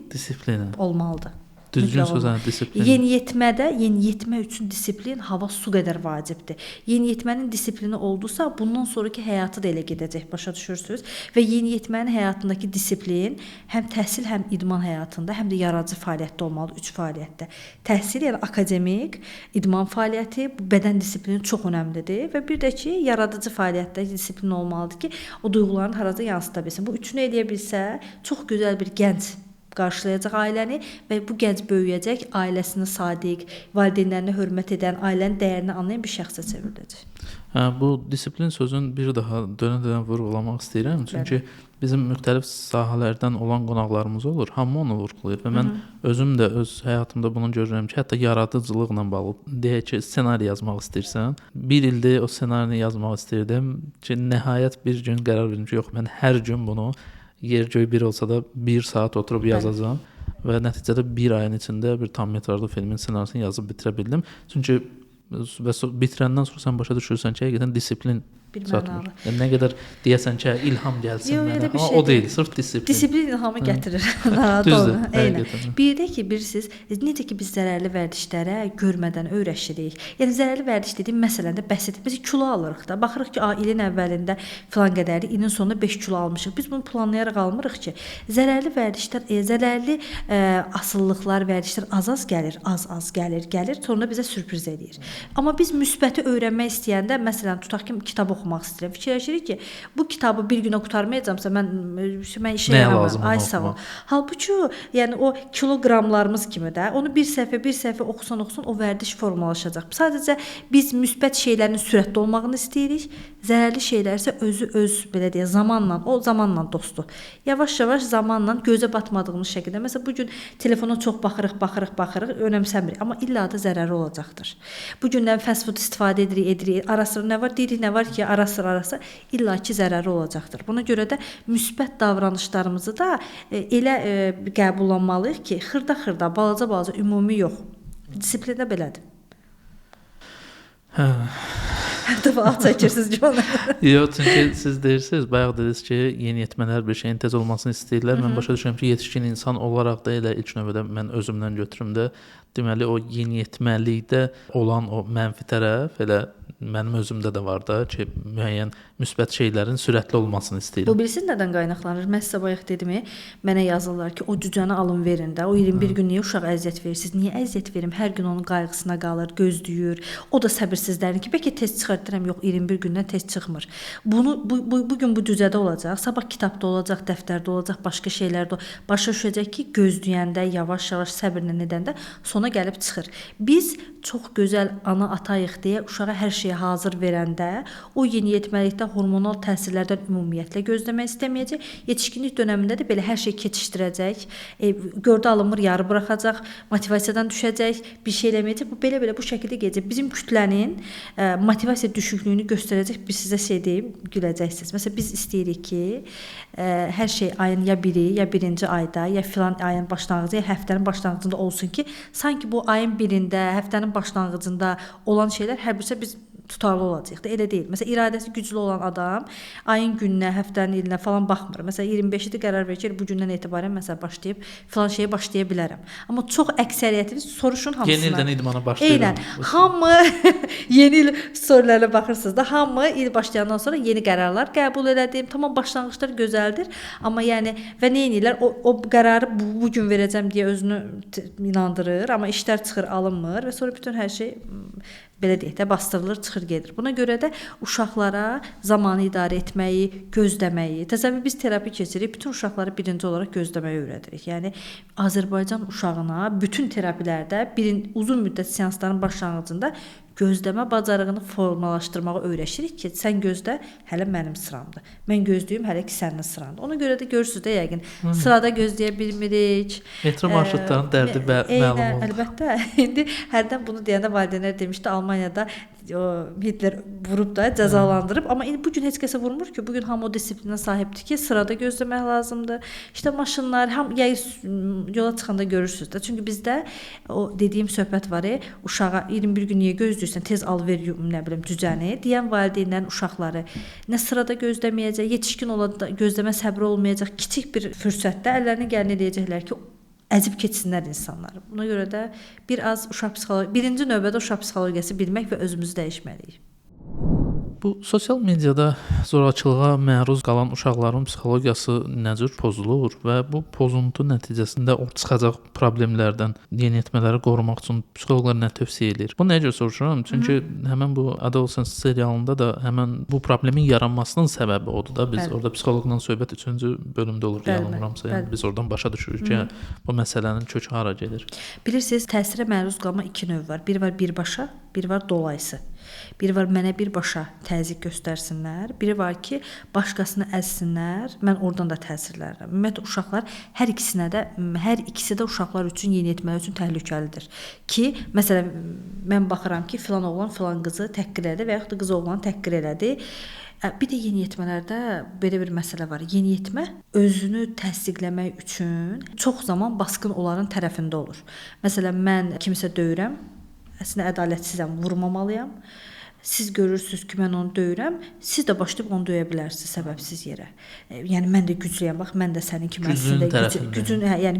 olmalıdır. Düzgün Mütləq sözlə olmalı. disiplin. Yeniyetmə üçün disiplin hava su qədər vacibdir. Yeniyetmənin disiplini oldusa, bundan sonraki həyatı da elə gedəcək, başa düşürsüz? Və yeniyetmənin həyatındakı disiplin həm təhsil, həm idman həyatında, həm də yaradıcı fəaliyyətdə olmalıdır, üç fəaliyyətdə. Təhsil, yəni akademik, idman fəaliyyəti, bu bədən disiplini çox önəmlidir və bir də ki, yaradıcı fəaliyyətdə disiplin olmalıdır ki, o duyğularını harada yansıda bilsin. Bu üçünü eləyə bilsə, çox gözəl bir gənc qarşılayacaq ailəni və bu gənc böyüyəcək, ailəsinə sadiq, valideynlərinə hörmət edən, ailənin dəyərini anlayan bir şəxsə çevriləcək. Bu disiplin sözünü bir daha dönə-dönə vurğulamaq istəyirəm. Çünki bizim müxtəlif sahələrdən olan qonaqlarımız olur. Hamı onu vurğulayır və mən özüm də öz həyatımda bunu görürəm ki, hətta yaradıcılıqla bağlı deyək ki, ssenari yazmaq istəyirsən, bir ildir o ssenarini yazmaq istəyirdim ki, nəhayət bir gün qərar verdim ki, yox, mən hər gün bunu yer-göy bir olsa da 1 saat oturub yazacağam və nəticədə 1 ayın içində bir tam metrajlı filmin ssenarisini yazıb bitirə bildim. Çünki bitirəndən sonra sən başa düşürsən ki, həqiqətən disiplin çatmır. Yəni nə qədər deyəsən ki, ilham gəlsin mənə, amma o deyil, sırf disiplin. Disiplin ilhamı gətirir. Düzdür, Eynən. Bir də ki, bilirsiniz, necə ki biz zərərli vərdişlərə görmədən öyrəşirik. Yəni zərərli vərdiş dediyim məsələn də bəsit. Biz kilo alırıq da. Baxırıq ki, ilin əvvəlində filan qədəri, ilin sonunda 5 kilo almışıq. Biz bunu planlayaraq almırıq ki, zərərli vərdişlər, zərərli asılılıqlar, vərdişlər az-az gəlir, az-az gəlir, sonra bizə sürpriz edir. Amma biz müsbəti öyrənmək istəyəndə, məsələn, tutaq ki, kitab oxumaq istəyirəm. Fikirləşirik ki, bu kitabı bir günə qurtarmayacamsa mən işə yaramam. Ay sağ ol. Halbuki, yəni o kiloqramlarımız kimi də onu bir səhifə oxusan, o vərdiş formalaşacaq. Sadəcə biz müsbət şeylərin sürətli olmağını istəyirik. Zərərli şeylər isə öz belə deyə zamanla dostdur. Yavaş-yavaş zamanla gözə batmadığımız şəkildə. Məsələn, bu gün telefona çox baxırıq, önəmsəmirik, amma illa da zərəri olacaqdır. Bu günlər fast food istifadə edirik. Arasıra nə var? Deyirik nə var ki, arası illaki zərəri olacaqdır. Buna görə də müsbət davranışlarımızı da elə qəbullanmalıyıq ki, xırda, balaca, ümumi yox. Disiplində belədir. Dəfə çəkirsiniz ki, ona. Yox, çünki siz deyirsiniz, bayaq dediniz ki, yeniyetmələr bir şeyin tez olmasını istəyirlər. Mən başa düşürəm ki, yetişkin insan olaraq da elə ilk növbədə mən özümdən götürüm də, deməli o yeniyetməlikdə olan o mənfi tərəf elə mənim özümdə də var da ki, müəyyən müsbət şeylərin sürətli olmasını istəyirəm. Bu bilirsən nədən qaynaqlanır? Mən sizə bayaq dedim, mənə yazırlar ki, o cücəni alın verin də. O 21 gün niyə uşaq əziyyət verirsiniz? Niyə əziyyət verim? Hər gün onun qayğısına qalır, gözləyir. O da səbirsizlənir ki, bəlkə test çıxartıram. Yox, 21 gündən test çıxmır. Bu gün bu cücədə olacaq, sabah kitabda olacaq, dəftərdə olacaq, başqa şeylərdə başa düşəcək ki, gözləyəndə, yavaş-yavaş səbirlə edəndə sona gəlib çıxır. Biz çox gözəl ana atayıq deyə uşağa hər şeyə hazır verəndə o yeniyetməlikdə hormonal təsirlərdən ümumiyyətlə gözləmək istəməyəcək. Yetişkinlik dövründə də belə hər şey keçişdirəcək. Gördə alınmır, yarı buraxacaq, motivasiyadan düşəcək, bir şey eləməyəcək. Bu belə bu şəkildə gedəcək. Bizim kütlənin motivasiya düşüklüyünü göstərəcək bir sizə şey deyim, güləcəksiniz. Məsələn, biz istəyirik ki, hər şey ayın ya 1-i, ya 1-ci ayda, ya filan ayın başlanğıcı, ya həftənin başlanğıcında olsun ki, sanki bu ayın 1-də, həftənin başlanğıcında olan şeylər hər birisi biz tutarlı olacaq da, elə deyil. Məsələn, iradəsi güclü olan adam ayın gününə, həftənin ilinə falan baxmır. Məsələn, 25-də qərar verir ki, bu gündən etibarən məsələn başlayıb filan şeyə başlaya bilərəm. Amma çox əksəriyyətiniz soruşun hamısına. Yeni ildən idmana başlayıram. Eynən. Hamı yeni il sorularına baxırsınız da, hamı il başlayandan sonra yeni qərarlar qəbul elədim. Tamam, başlanğıclar gözəldir, amma yəni və nə edirlər? O qərarı bu gün verəcəm deyə özünü inandırır, amma işlər çıxır, alınmır və sonra bütün hər şey belə deyək də bastırılır, çıxır gedir. Buna görə də uşaqlara zamanı idarə etməyi, gözləməyi, təsəvvür biz terapi keçirik, bütün uşaqları birinci olaraq gözləməyi öyrədirik. Yəni Azərbaycan uşağına bütün terapilərdə uzun müddət seansların başlanğıcında gözləmə bacarığını formalaşdırmağı öyrəşirik ki, sən gözlə, hələ mənim sıramdır. Mən gözləyim, hələ ki sənin sırandır. Ona görə də görürsüz də yəqin sırada gözləyə bilmirik. Metro marşrutlarının dərdi məlum oldu. Əlbəttə. İndi hərdən bunu deyəndə valideynlər demişdi, Almaniyada Hitler vurub da cəzalandırıb, amma indi bu gün heç kəsə vurmur ki, bu gün hamı o disiplinə sahibdir ki, sırada gözləmək lazımdır. İşte maşınlar, yola çıxanda görürsüz də. Çünki bizdə o dediyim söhbət var, uşağa 21 gün niyə gözləyirsən, tez al ver, nə bilim, cücəni deyən valideynlərin uşaqları nə sırada gözləməyəcək, yetişkin olanda gözləmə səbri olmayacaq, kiçik bir fürsətdə əllərini gəlin edəcəklər ki, əzib keçsinlər insanları. Buna görə də birinci növbədə uşaq psixologiyası bilmək və özümüzü dəyişməliyik. Bu sosial mediada zorakılığa məruz qalan uşaqların psixologiyası nə cür pozulur və bu pozuntu nəticəsində çıxacaq problemlərdən, yeniyetmələri qorumaq üçün psixoloqlar nə tövsiyə edir? Bu necə soruşuram? Çünki həmin bu Adolescence serialında da həmin bu problemin yaranmasının səbəbi odur da. Biz orada psixoloqla söhbət 3-cü bölümdə olur, yanılmıramsa. Yəni biz oradan başa düşürük ki, bu məsələnin kökü hara gedir. Bilirsiniz, təsirə məruz qalma iki növ var. Biri var birbaşa, biri var dolayısı. Biri var mənə birbaşa təzyiq göstərsinlər, biri var ki, başqasını əzsinlər, mən oradan da təsirlənirəm. Ümumiyyətlə uşaqlar hər ikisi də uşaqlar üçün, yeniyetmələr üçün təhlükəlidir. Ki, məsələn, mən baxıram ki, filan oğlan filan qızı təhqir elədi və yaxud da qız oğlanı təhqir elədi. Bir də yeniyetmələrdə belə bir məsələ var. Yeniyetmə özünü təsdiqləmək üçün çox zaman basqın onların tərəfində olur. Məsələn, mən kimsə döyürəm, əslində ədalətsizəm, vurmamalıyam. Siz görürsüz ki, mən onu döyürəm, siz də başlayıb onu döyə bilərsiniz səbəbsiz yerə. Yəni mən də güclüyəm, bax mən də sənin kimi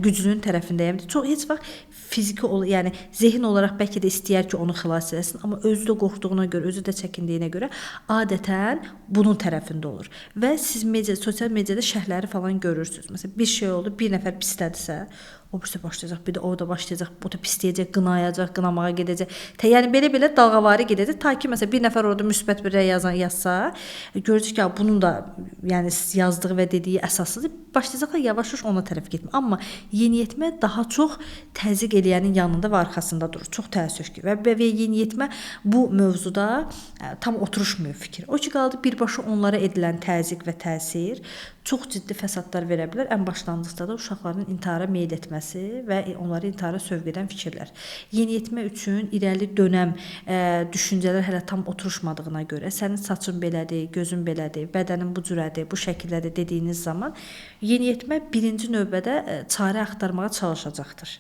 güclünün tərəfindəyəm. Çox heç vaxt fiziki yəni zehin olaraq bəlkə də istəyər ki, onu xilas etsin, amma özü də qorxduğuna görə, özü də çəkindiyinə görə adətən bunun tərəfində olur. Və siz sosial mediada şərhləri falan görürsüz. Məsələn, bir şey oldu, bir nəfər pislədisə, o birisi başlayacaq, bir də o da başlayacaq, o da pisləyəcək, qınayacaq, qınamağa gedəcək. Yəni belə dalğavari gedəcək, ta ki məsələn bir nəfər orada müsbət bir rəy yazsa, görəcək ki, bunun da yəni yazdığı və dediyi əsassızdır, başlayacaqlar yavaş-yavaş ona tərəf getmə. Amma yeniyetmə daha çox təzyiq eləyənin yanında və arxasında durur. Çox təəssüf ki, və yeniyetmə bu mövzuda tam oturuşmuyor fikir. O ki qaldı birbaşa onlara edilən təzyiq və təsir çox ciddi fəsadlar verə bilər. Ən başlanğıcda da uşaqların intihara meyl etməsi və onları intihara sövq edən fikirlər. Yeniyetmə üçün irəli dönəm düşüncələr hələ tam oturuşmadığına görə, sənin saçın belədir, gözün belədir, bədənin bu cürədir, bu şəkildədir dediyiniz zaman yeniyetmə birinci növbədə çarə axtarmağa çalışacaqdır.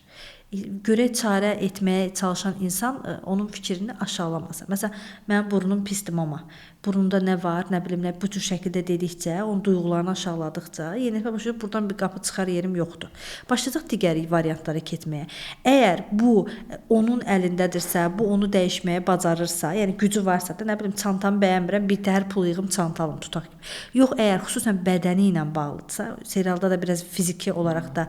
Görək çarə etməyə çalışan insan onun fikrini aşağılamasa. Məsələn, mənim burnum pisdir mama. Burnumda nə var, nə bilim nə, bu cür şəkildə dedikcə, onun duyğularını aşağıladıqca, yeniyetmə başlayır, buradan bir qapı çıxar yerim yoxdur. Başlayacaq digər variantlara keçməyə. Əgər bu onun əlindədirsə, bu onu dəyişməyə bacarırsa, yəni gücü varsa da, nə bilim çantamı bəyənmirəm, bir təhər pul yığım çanta alım tutaq kimi. Yox, əgər xüsusən bədəni ilə bağlıdırsa, serialda da biraz fiziki olaraq da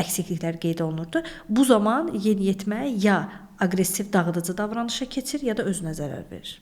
əksikliklər qeyd olunurdu. Bu zaman yeniyetmə ya aqressiv, dağıdıcı davranışa keçir, ya da özünə zərər verir.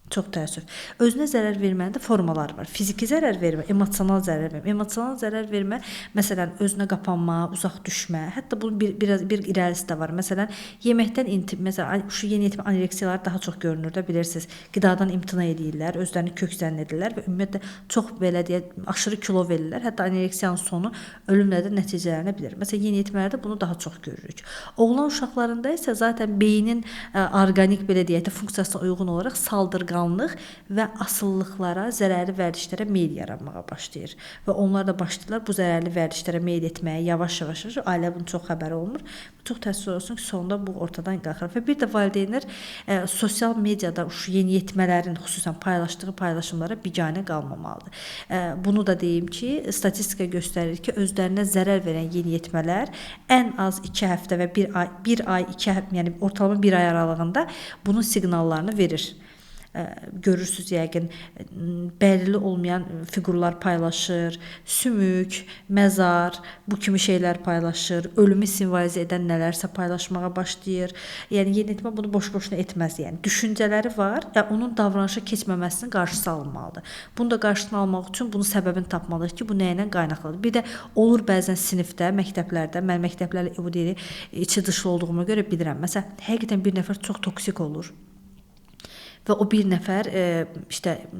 Çox təəssüf. Özünə zərər vermənin də formaları var. Fiziki zərər vermə, emosional zərər vermə. Emosional zərər vermə, məsələn, özünə qapanma, uzaq düşmə. Hətta bunun bir irəlisi də var. Məsələn, yeməkdən məsələn, şu yeniyetmə anoreksiyaları daha çox görünür də, bilirsiniz. Qidadan imtina edirlər, özlərini kök zənn edirlər və ümumiyyətlə çox belə deyək, aşırı kilo verirlər. Hətta anoreksiyanın sonu ölümlə də nəticələnə bilər. Məsələn, yeniyetmələrdə bunu daha çox görürük. Oğlan uşaqlarında isə zaten beynin orqanik belə deyək də funksiyasına uyğun olaraq saldırgan və asılılıqlara, zərərli vərdişlərə meyl yaranmağa başlayır. Və onlar da başlayırlar bu zərərli vərdişlərə meyl etməyə yavaş-yavaş. Ailə bunun çox xəbəri olmur. Çox təəssüf olsun ki, sonunda bu ortadan qalxır. Və bir də valideynlər sosial mediada yeniyetmələrin xüsusən paylaşdığı paylaşımlara biganə qalmamalıdır. Bunu da deyim ki, statistika göstərir ki, özlərinə zərər verən yeniyetmələr ən az 2 həftə və 1 ay, 2 həftə, yəni ortalama 1 ay aralığında bunun siqnallarını verir. Görürsüz yəqin bəlirli olmayan fiqurlar paylaşır, sümük, məzar, bu kimi şeylər paylaşır, ölümü simvolizə edən nələrsə paylaşmağa başlayır. Yəni yeniyetmə bunu boş-boşuna etməz. Yəni düşüncələri var, onun davranışa keçməməsinin qarşısı alınmalıdır. Bunu da qarşısını almaq üçün bunun səbəbini tapmalıyıq ki, bu nə ilə qaynaqlıdır. Bir də olur bəzən sinifdə, məktəblərdə, mən məktəblərlə bu deyil, içi dışlı olduğuma görə bilirəm. Məsələn, həqiqətən bir nəfər çox toksik olur. Və o bir nəfər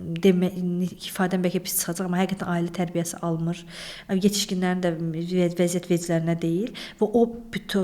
ifadəm bəlkə pis çıxacaq, amma həqiqətən ailə tərbiyəsi almır. Yetişkinlərin də vəziyyət veclərinə deyil və o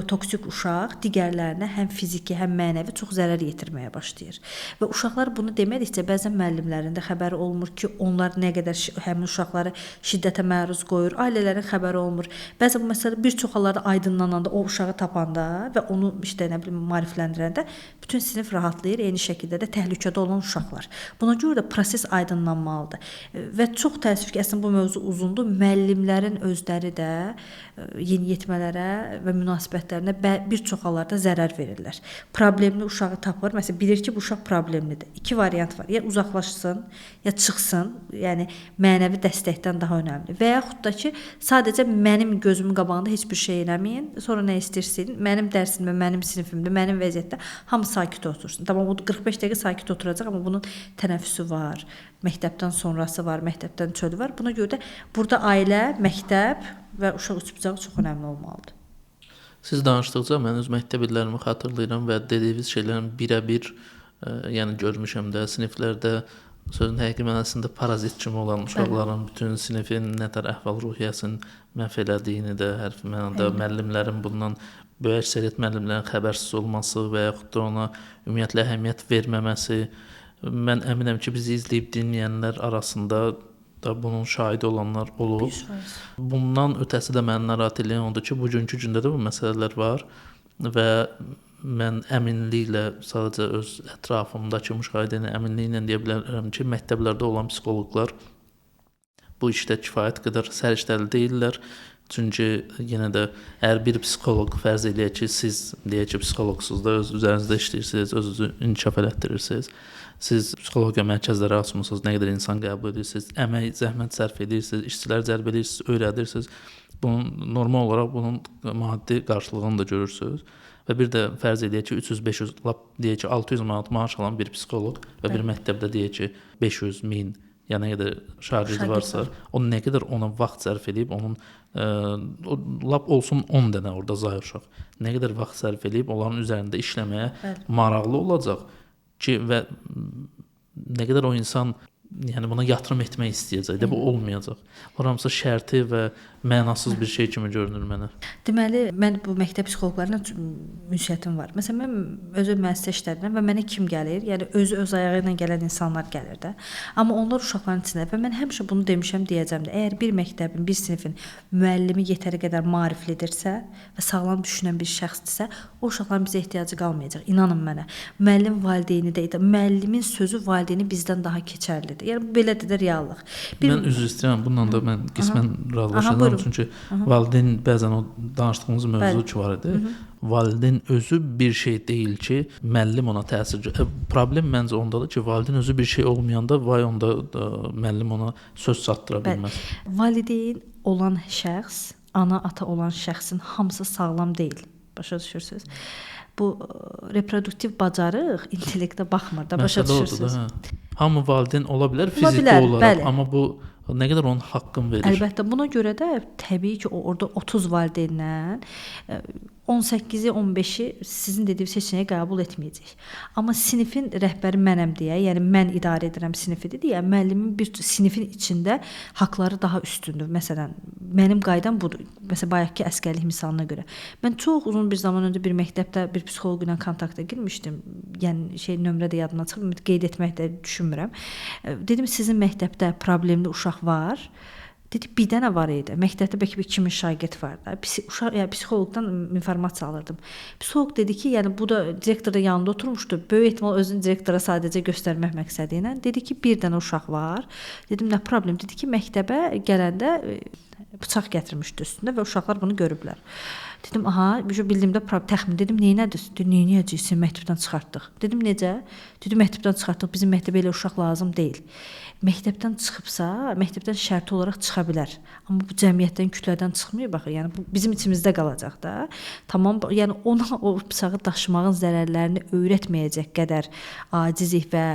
toksik uşaq digərlərinə həm fiziki, həm mənəvi çox zərər yetirməyə başlayır. Və uşaqlar bunu demədikcə bəzən müəllimlərin də xəbəri olmur ki, onlar nə qədər həmin uşaqları şiddətə məruz qoyur, ailələrin xəbəri olmur. Bəzən bu məsələ bir çox hallarda aydınlananda, o uşağı tapanda və onu maarifləndirəndə Bütün sinif rahatlayır, eyni şəkildə də təhlükədə olan uşaqlar. Buna görə də proses aydınlanmalıdır. Və çox təəssüf ki, əslində bu mövzu uzundur. Müəllimlərin özləri də yeniyetmələrə və münasibətlərinə bir çox hallarda zərər verirlər. Problemli uşağı tapır. Məsələn, bilir ki, bu uşaq problemlidir. İki variant var. Ya uzaqlaşsın, ya çıxsın. Yəni mənəvi dəstəkdən daha önəmli. Və yaxud da ki, sadəcə mənim gözümün qabağında heç bir şey eləməyin. Sonra nə istəyirsin? Mənim dərsimdə, mənim sinifimdə, mənim vəziyyətdə hamı sakit otursun. Tamam, o 45 dəqiqə sakit oturacaq, amma bunun tənəffüsü var, məktəbdən sonrası var, məktəbdən çölü var. Buna görə də burada ailə, məktəb və uşaq üçbucağı çox önəmli olmalıdır. Siz danışdıqca mən öz məktəb illərimi xatırlayıram və dediyiniz şeylərin birə-bir yəni görmüşəm də siniflərdə sözün həqiqi mənasında parazit kimi olan uşaqların bütün sinifin nə tər əhval-ruhiyyəsini məhv elədiyini də hərfi mənada müəllimlərin bundan böyük əksəriyyət müəllimlərin xəbərsiz olması və yaxud da ona ümumiyyətlə əhəmiyyət verməməsi, mən əminəm ki, bizi izləyib dinləyənlər arasında da bunun şahidi olanlar olub. Bundan ötəsi də məni narahat edən odur ki, bugünkü gündə də bu məsələlər var və mən əminliklə sadəcə öz ətrafımdakı müşahidəni əminliklə deyə bilərəm ki, məktəblərdə olan psixoloqlar bu işdə kifayət qədər səriştəli deyirlər. Çünki yenə də hər bir psixoloq fərz eləyək ki, siz deyək ki, psixoloqsuz da öz üzərinizdə işləyirsiniz, özünüzü inkişaf elətdirirsiniz. Siz psixologiya mərkəzləri açmısınız, nə qədər insan qəbul edirsiniz, əmək, zəhmət sərf edirsiniz, işçiləri cəlb edirsiniz, öyrədirsiniz. Normal olaraq bunun maddi qarşılığını da görürsünüz. Və bir də fərz edək ki, 300-500, lap deyək ki, 600 manat maaş alan bir psixoloq və bir məktəbdə deyək ki, 500, 1000, ya nə qədər şagirdi varsa, o nə qədər ona vaxt sərf edib, onun lap olsun 10 dənə orada zay uşaq. Nə qədər vaxt sərf edib, onların üzərində işləməyə maraqlı olacaq ki, və nə qədər o insan yəni buna yatırım etmək istəyəcək də, bu olmayacaq. Bu hamısı şərti və mənasız bir şey kimi görünür mənə. Deməli, mən bu məktəb psixoloqlarına münasibətim var. Məsələn, mən özüm müəssisə işlədirəm və mənə kim gəlir? Yəni özü öz ayağı ilə gələn insanlar gəlir də. Amma onlar uşaqların içində və mən həmişə bunu demişəm, deyəcəm də. Əgər bir məktəbin, bir sinifin müəllimi yetəri qədər maariflidirsə və sağlam düşünən bir şəxsdirsə, o uşaqların bizə ehtiyacı qalmayacaq. İnanın mənə. Müəllim valideyni də, müəllimin sözü valideyni bizdən daha keçərlidir. Yəni bu belədir də reallıq. Mən üzr istəyirəm, bununla da mən qismən razılaşıram, çünki valideyn bəzən o danışdığımız mövzu ki var idi. Valideyn özü bir şey deyil ki, müəllim ona təsir göstərir. Problem məncə ondadır ki, valideyn özü bir şey olmayanda vay onda müəllim ona söz çatdıra bilməz. Valideyn olan şəxs, ana, ata olan şəxsin hamısı sağlam deyil. Başa düşürsüz? Bu reproduktiv bacarıq intellektə baxmır da, başa düşürsüz? Hamı valideyn ola bilər fiziki olaraq, amma bu nə qədər onun haqqını verir. Əlbəttə, buna görə də təbii ki, orada 30 valideyndən 18-i, 15-i sizin dediyiniz seçeneyi qəbul etməyəcək. Amma sinifin rəhbəri mənəm deyə, yəni mən idarə edirəm sinifidir deyə, müəllimin bir sinifin içində haqqları daha üstündür. Məsələn, mənim qaydam budur. Məsələn, bayaqki əsgərlik misalına görə. Mən çox uzun bir zaman öncə bir məktəbdə bir psixoloq ilə kontakta girmişdim. Yəni nömrə də yadımdan çıxıb, qeyd etmək də düşünmürəm. Dedim, sizin məktəbdə problemli uşaq var. Dedi, bir dənə var idi. Məktəbdə bəlkə 2000 şagird var da. Psixoloqdan informasiya alırdım. Psixoloq dedi ki, yəni bu da direktor da yanında oturmuşdu. Böyük ehtimal özünü direktora sadəcə göstərmək məqsədi ilə. Dedi ki, bir dənə uşaq var. Dedim, nə problem? Dedi ki, məktəbə gələndə bıçaq gətirmişdi üstündə və uşaqlar bunu görüblər. Dedim, aha, bildiyimdə təxmin. Dedim, neynədir? Dedi, neynəyəcəksin? Məktəbdən çıxartdıq. Dedim, necə? Dedi, məktəbdən çıxartdıq. Bizim məktəbə elə uşaq lazım deyil. Məktəbdən çıxıbsa, məktəbdən şərti olaraq çıxa bilər. Amma bu cəmiyyətdən, kütlədən çıxmıyor baxı. Yəni bu bizim içimizdə qalacaq da. Tamam, yəni ona o bıçağı daşımağın zərərlərini öyrətməyəcək qədər acizik və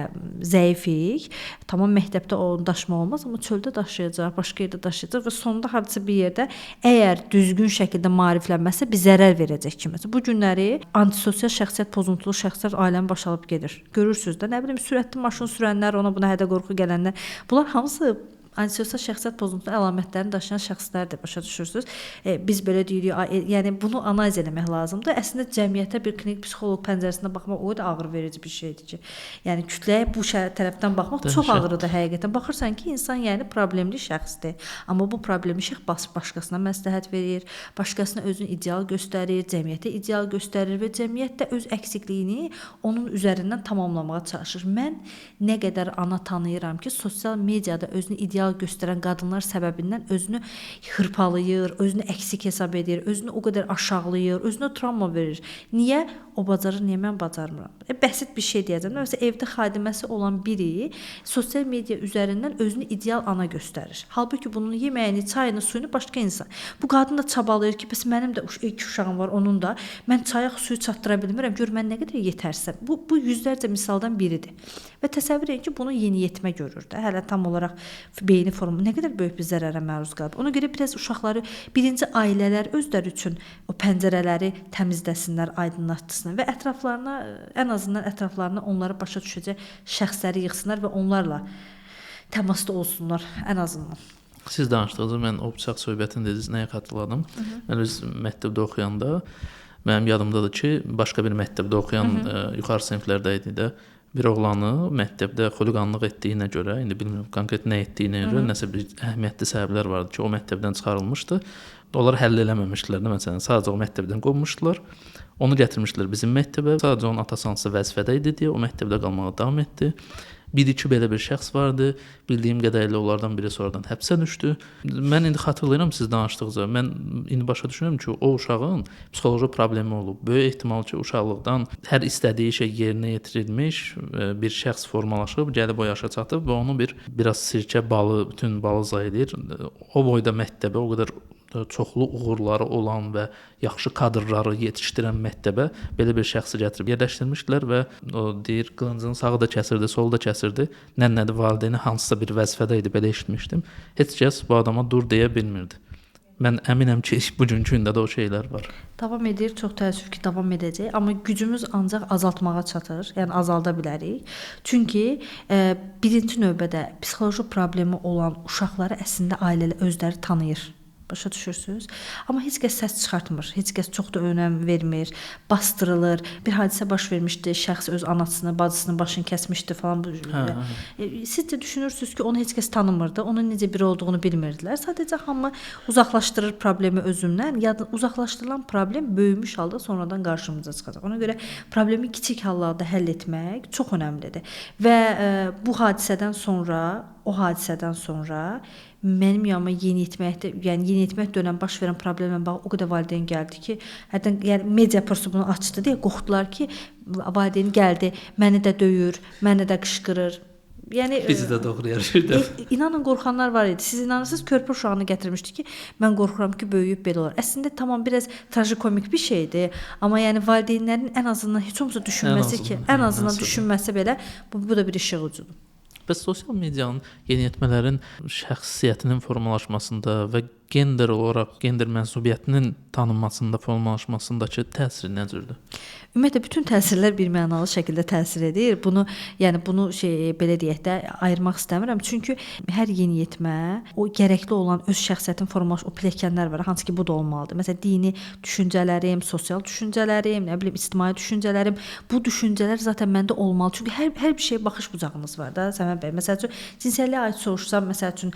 zəifik. Tamam, məktəbdə onu daşımaq olmaz, amma çöldə daşıyacaq, başqa yerdə daşıyacaq və sonunda hardasa bir yerdə əgər düzgün şəkildə maariflənməsə bir zərər verəcək kimisə. Bu günləri antisosial şəxsiyyət pozuntulu şəxslər ailəni başalıb gedir. Görürsüz də, nə bilim, sürətli maşın sürənlər, ona buna hədə qorxu gələnlər. Bunlar hamısı Antisosial şəxsiyyət pozuntusunun əlamətlərini daşıyan şəxslərdir, başa düşürsüz? Biz belə deyirik, yəni bunu analiz etmək lazımdır. Əslində cəmiyyətə bir klinik psixoloq pəncərəsindən baxmaq o da ağır verici bir şeydir ki, yəni kütləyə bu tərəfdən baxmaq çox ağırdır həqiqətən. Baxırsan ki, insan yəni problemli şəxsdir, amma bu problemli şəxs başqasına məsləhət verir, başqasına özünü ideal göstərir, cəmiyyətə ideal göstərir və cəmiyyət də öz əksikliyini onun üzərindən tamamlamağa çalışır. Mən nə qədər ana tanıyıram ki, sosial mediada özünü ideal göstərən qadınlar səbəbindən özünü hırpalayır, özünü əksik hesab edir, özünü o qədər aşağılayır, özünə travma verir. Niyə? O bacarır, niyə mən bacarmıram? Bəsit bir şey deyəcəm. Məsələn, evdə xadiməsi olan biri sosial media üzərindən özünü ideal ana göstərir. Halbuki bunun yeməyini, çayını, suyunu başqa insan. Bu qadın da çabalayır ki, bəs mənim də 2 uşağım var, onun da. Mən çayaq suyu çatdıra bilmirəm. Gör mən nə qədər yetərsəm. Bu yüzlərcə misaldan biridir. Və təsəvvür edin ki, bunu yeniyetmə görür də. Hələ tam olaraq beyni formu nə qədər böyük bir zərərə məruz qalıb. Ona görə biraz uşaqları birinci ailələr özləri üçün o pəncərələri təmizləsinlər, aydınlatdırsınlar və ətraflarına, ən azından ətraflarına onları başa düşəcək şəxsləri yığsınlar və onlarla təmasda olsunlar ən azından. Siz danışdığınızda mən o bıçaq söhbətini dediniz, nəyə xatırladım? Mən öz məktəbdə oxuyanda mənim yadımdadır ki, başqa bir məktəbdə oxuyan yuxarı siniflərdə idi də bir oğlanı məktəbdə xuliqanlıq etdiyinə görə, indi bilmirəm konkret nə etdiyinə görə nəsə bir əhəmiyyətli səbəblər vardı ki, o məktəbdən çıxarılmışdı. Onları həll eləməmişdilər də, məsələn, sadəcə o məktəbdən qovmuşdular. Onu gətirmişdilər bizim məktəbə. Sadəcə onun atası hansısa vəzifədə idi deyə o məktəbdə qalmağa davam etdi. 1-2 belə bir şəxs vardı. Bildiyim qədərilə onlardan biri sonradan həbsə düşdü. Mən indi xatırlayıram siz danışdığınızda. Mən indi başa düşürəm ki, o uşağın psixoloji problemi olub. Böyük ehtimal ki, uşaqlıqdan hər istədiyi şey yerinə yetirilmiş bir şəxs formalaşıb, gəlib o yaşa çatıb və onu biraz sirkə balı, bütün balı zayıdır. O boyda məktəbə o qədər çoxlu uğurları olan və yaxşı kadrları yetişdirən məktəbə belə bir şəxsi gətirib yerləşdirmişdilər və o deyir, qılıncın sağı da kəsirdi, solu da kəsirdi. Nənnədi valideyni hansısa bir vəzifədə idi, belə eşitmişdim. Heç kəs bu adama dur deyə bilmirdi. Mən əminəm ki, bugünkü gündə də o şeylər var. Davam edir, çox təəssüf ki, davam edəcək, amma gücümüz ancaq azaltmağa çatır, yəni azalda bilərik. Çünki birinci növbədə psixoloji problemi olan uşaqları əslində ailələr özləri tanıyır. Başa düşürsüz? Amma heç kəs səs çıxartmır, heç kəs çox da önəm vermir, bastırılır. Bir hadisə baş vermişdi, şəxs öz anasını, bacısının başını kəsmişdi falan. Siz də düşünürsünüz ki, onu heç kəs tanımırdı, onun necə biri olduğunu bilmirdilər. Sadəcə hamı uzaqlaşdırır problemi özündən. Uzaqlaşdırılan problem böyümüş halda sonradan qarşımıza çıxacaq. Ona görə problemi kiçik hallarda həll etmək çox önəmlidir. Və bu hadisədən sonra mənim yanıma yeniyetmək dönəm baş verən problemlə bağlı o qədər valideyn gəldi ki, hətta yəni media pursu bunu açdı deyə qorxdular ki, valideyn gəldi, məni də döyür, məni də qışqırır. Yəni bizi də doğrayır şurada. İnanın qorxanlar var idi. Siz inanırsınız, körpə uşağını gətirmişdi ki, mən qorxuram ki, böyüyüb belə olar. Əslində tamam biraz trajikomik bir şeydir, amma yəni valideynlərin ən azından heç olmasa düşünməsi belə bu da bir işıq ucudur. Bəs sosial medianın yeniyetmələrin şəxsiyyətinin formalaşmasında və gender olaraq gender mənsubiyyətinin tanınmasında, formalaşmasındakı təsiri necədir? Ümumiyyətlə bütün təsirlər birmənalı şəkildə təsir edir. Bunu belə deyək də ayırmaq istəmirəm. Çünki hər yeniyetmə o gərəkli olan öz şəxsiyyətin formalaşması, o pilləkənlər var, hansı ki bu da olmalıdır. Məsələn, dini düşüncələrim, sosial düşüncələrim, ictimai düşüncələrim, bu düşüncələr zaten məndə olmalı. Çünki hər bir şeyə baxış bucağınız var da, Səməd bəy. Məsəl üçün cinsiyətliyə aid soruşsam, məsəl üçün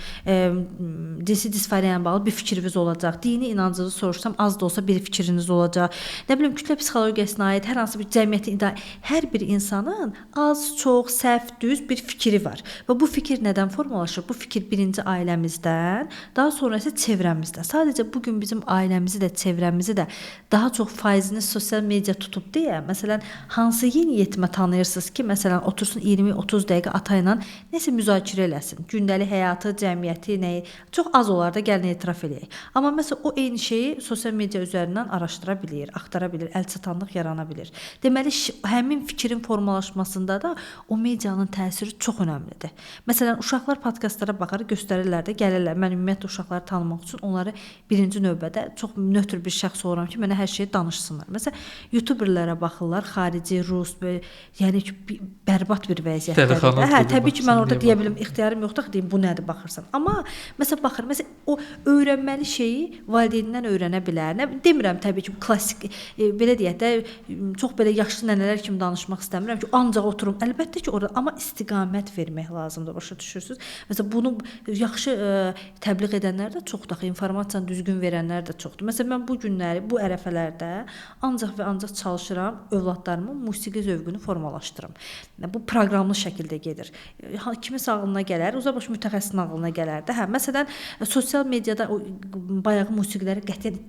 cinsi disforiyaya bağlı bir fikriniz olacaq. Dini inancınızı soruşsam, az da olsa bir fikriniz olacaq. Nə bilim, kütlə psixologiyasına aid hər hansı bir cəmiyyətin hər bir insanın az, çox, səhv, düz bir fikri var. Və bu fikir nədən formalaşır? Bu fikir birinci ailəmizdən, daha sonra isə çevrəmizdən. Sadəcə bugün bizim ailəmizi də, çevrəmizi də daha çox faizini sosial media tutub deyə, məsələn, hansı yeniyetmə tanıyırsınız ki, məsələn, otursun 20-30 dəqiqə ata ilə nəsə müzakirə eləsin. Gündəlik həyatı, cəmiyyəti, nəyi? Çox az olar da, gəlin etiraf etiraf eləyək. Amma məsələn o eyni şeyi sosial media üzərindən araşdıra bilir, axtara bilir, əlçatanlıq yarana bilir. Deməli həmin fikrin formalaşmasında da o medianın təsiri çox önəmlidir. Məsələn uşaqlar podkastlara baxar, göstərirlər də, gəlirlər. Mən ümumiyyətlə uşaqları tanımaq üçün onları birinci növbədə çox nötr bir şəxs olaram ki, mənə hər şeyi danışsınlar. Məsələn YouTuberlərə baxırlar, xarici, rus, yəni ki, bərbad bir vəziyyətdədir. Hə, təbii ki, mən orada deyə bilim, ixtiyarım yoxdur ki, deyim bu nədir baxırsan. Amma məsələn baxır, məsələn o öyrənməli şeyi valideynindən öyrənə bilər. Nə demirəm təbii ki, klassik belə deyək də çox belə yaşlı nənələr kimi danışmaq istəmirəm ki, ancaq oturum. Əlbəttə ki, orada amma istiqamət vermək lazımdır, başa düşürsüz? Məsələn bunu yaxşı təbliğ edənlər də çoxdur, informasiyanı düzgün verənlər də çoxdur. Məsələn mən bu günləri, bu ərəfələrdə ancaq və ancaq çalışıram övladlarımın musiqi zövqünü formalaşdırım. Bu proqramlı şəkildə gedir. Kiminsə ağlına gələr, uzabaş mütəxəssisin ağlına gələr də. Hə, məsələn sosial mediada o bayağı musiqiləri qətiyyən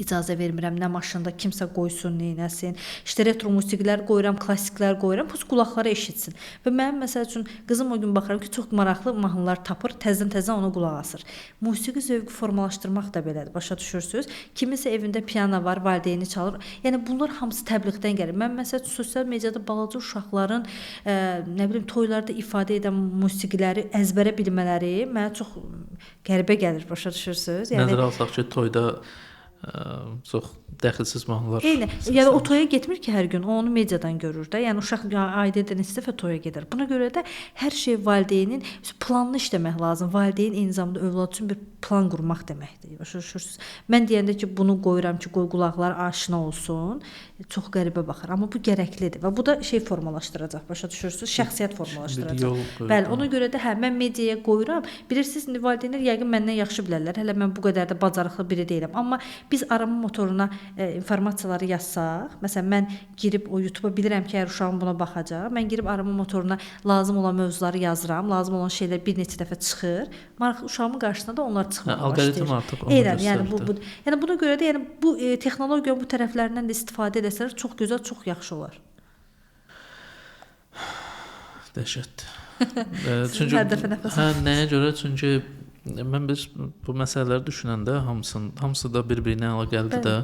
icazə vermirəm, nə maşında kimsə qoysun, neynəsin. İşte retro musiqilər qoyuram, klassiklər qoyuram, pus qulaqlara eşitsin. Və mənim məsəl üçün qızım o gün baxıram ki, çox maraqlı mahnılar tapır, təzədən ona qulaq asır. Musiqi zövqü formalaşdırmaq da belədir, başa düşürsüz? Kiminsə evində piano var, valideyni çalır. Yəni bunlar hamısı təbliğdən gəlir. Mən məsəl üçün sosial mediada balaca uşaqların nə bilim toylarda ifadə edən musiqiləri əzbərə bilmələri mənə çox qəribə gəlir, başa düşürsüz? Yəni nəzərə alsaq ki, toyda çox dəxilsiz mahnılar. Yəni o toya getmir ki, hər gün o onu mediadan görür də. Yəni uşaq ayda neçə dəfə toya gedir. Buna görə də hər şey valideynin planını işləmək lazım. Valideyn eyni zamanda övlad üçün bir plan qurmaq deməkdir. Başa düşürsüz? Mən deyəndə ki, bunu qoyuram ki, qoy qulaqlar aşina olsun, çox qəribə baxır. Amma bu gərəklidir və bu da şey formalaşdıracaq. Başa düşürsüz? Şəxsiyyət formalaşdıracaq. Bəli, ona görə də hə mən mediaya qoyuram. Bilirsiniz, indi valideynlər yəqin məndən yaxşı bilərlər. Hələ mən bu qədər də bacarıqlı biri deyiləm. Amma biz arama motoruna informasiyaları yazsaq, məsələn mən girib o YouTube-a bilirəm ki, əgər uşağım buna baxacaq, mən girib arama motoruna lazım olan mövzuları yazıram, lazım olan şeylər bir neçə dəfə çıxır. Maraqlı uşağımın qarşısına da onlar çıxmağa başlayır. Alqoritm artıq onu göstərir. Yəni buna görə də yəni bu texnologiyanın bu tərəflərindən də istifadə etsələr çox gözəl, çox yaxşı olar. Dəhşətdir. Çünki nəyə görə? Çünki mən bu məsələləri düşünəndə hamısı da bir-birinə əlaqəlidir də.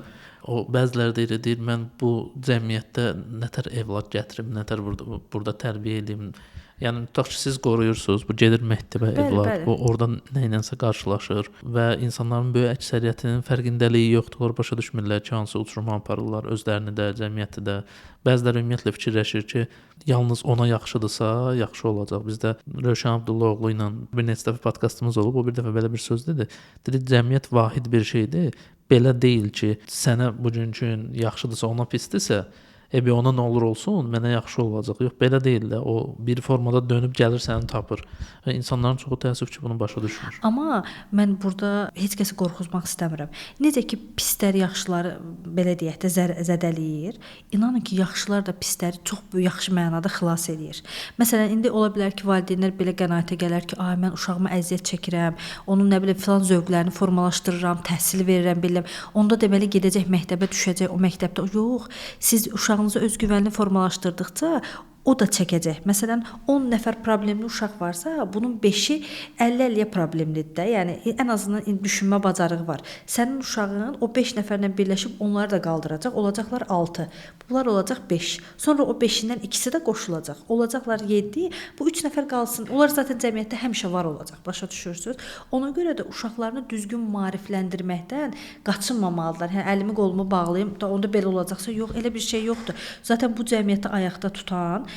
O bəziləri deyir, mən bu cəmiyyətdə nətər evlad gətirim, nətər burada tərbiyə edeyim. Yəni tutaq ki, siz qoruyursunuz, bu gedir məktəbə evlad, bu oradan nə ilənsə qarşılaşır və insanların böyük əksəriyyətinin fərqindəliyi yoxdur, başa düşmürlər ki, hansı uçuruma aparırlar özlərini də, cəmiyyəti də. Bəziləri ümumiyyətlə fikirləşir ki, yalnız ona yaxşıdırsa, yaxşı olacaq. Bizdə Rövşən Abdullaoğlu ilə bir neçə dəfə podkastımız olub, o bir dəfə belə bir söz dedi. Dedi, cəmiyyət vahid bir şeydir. Belə deyil ki, sənə bugünkü yaxşıdırsa, ona pisdirsə, ona nə olur olsun, mənə yaxşı olacaq. Yox, belə deyil də. O bir formada dönüb gəlir səni tapır. Və insanların çoxu təəssüf ki, bunu başa düşmür. Amma mən burada heç kəsi qorxuzmaq istəmirəm. Necə ki, pislər yaxşıları belə deyək də zədələyir, inanın ki, yaxşılar da pisləri çox yaxşı mənada xilas edir. Məsələn, indi ola bilər ki, valideynlər belə qənaətə gələr ki, mən uşağıma əziyyət çəkirəm, onun nə bilim filan zövqlərini formalaşdırıram, təhsil verirəm, bilirəm. Onda deməli gedəcək məktəbə, düşəcək o məktəbdə. Yox, siz uşağınızı özgüvənli formalaşdırdıqca o da çəkəcək. Məsələn, 10 nəfər problemli uşaq varsa, bunun 5-i 50-50 problemlidir də. Yəni ən azından düşünmə bacarığı var. Sənin uşağın o 5 nəfərlə birləşib onları da qaldıracaq, olacaqlar 6. Bunlar olacaq 5. Sonra o 5-dən ikisi də qoşulacaq. Olacaqlar 7. Bu 3 nəfər qalsın. Onlar zaten cəmiyyətdə həmişə var olacaq. Başa düşürsüz? Ona görə də uşaqlarını düzgün maarifləndirməkdən qaçınmamalıdırlar. Yəni əlimi qolumu bağlayım da onda belə olacaqsa, yox, elə bir şey yoxdur. Zaten bu cəmiyyəti ayaqda tutan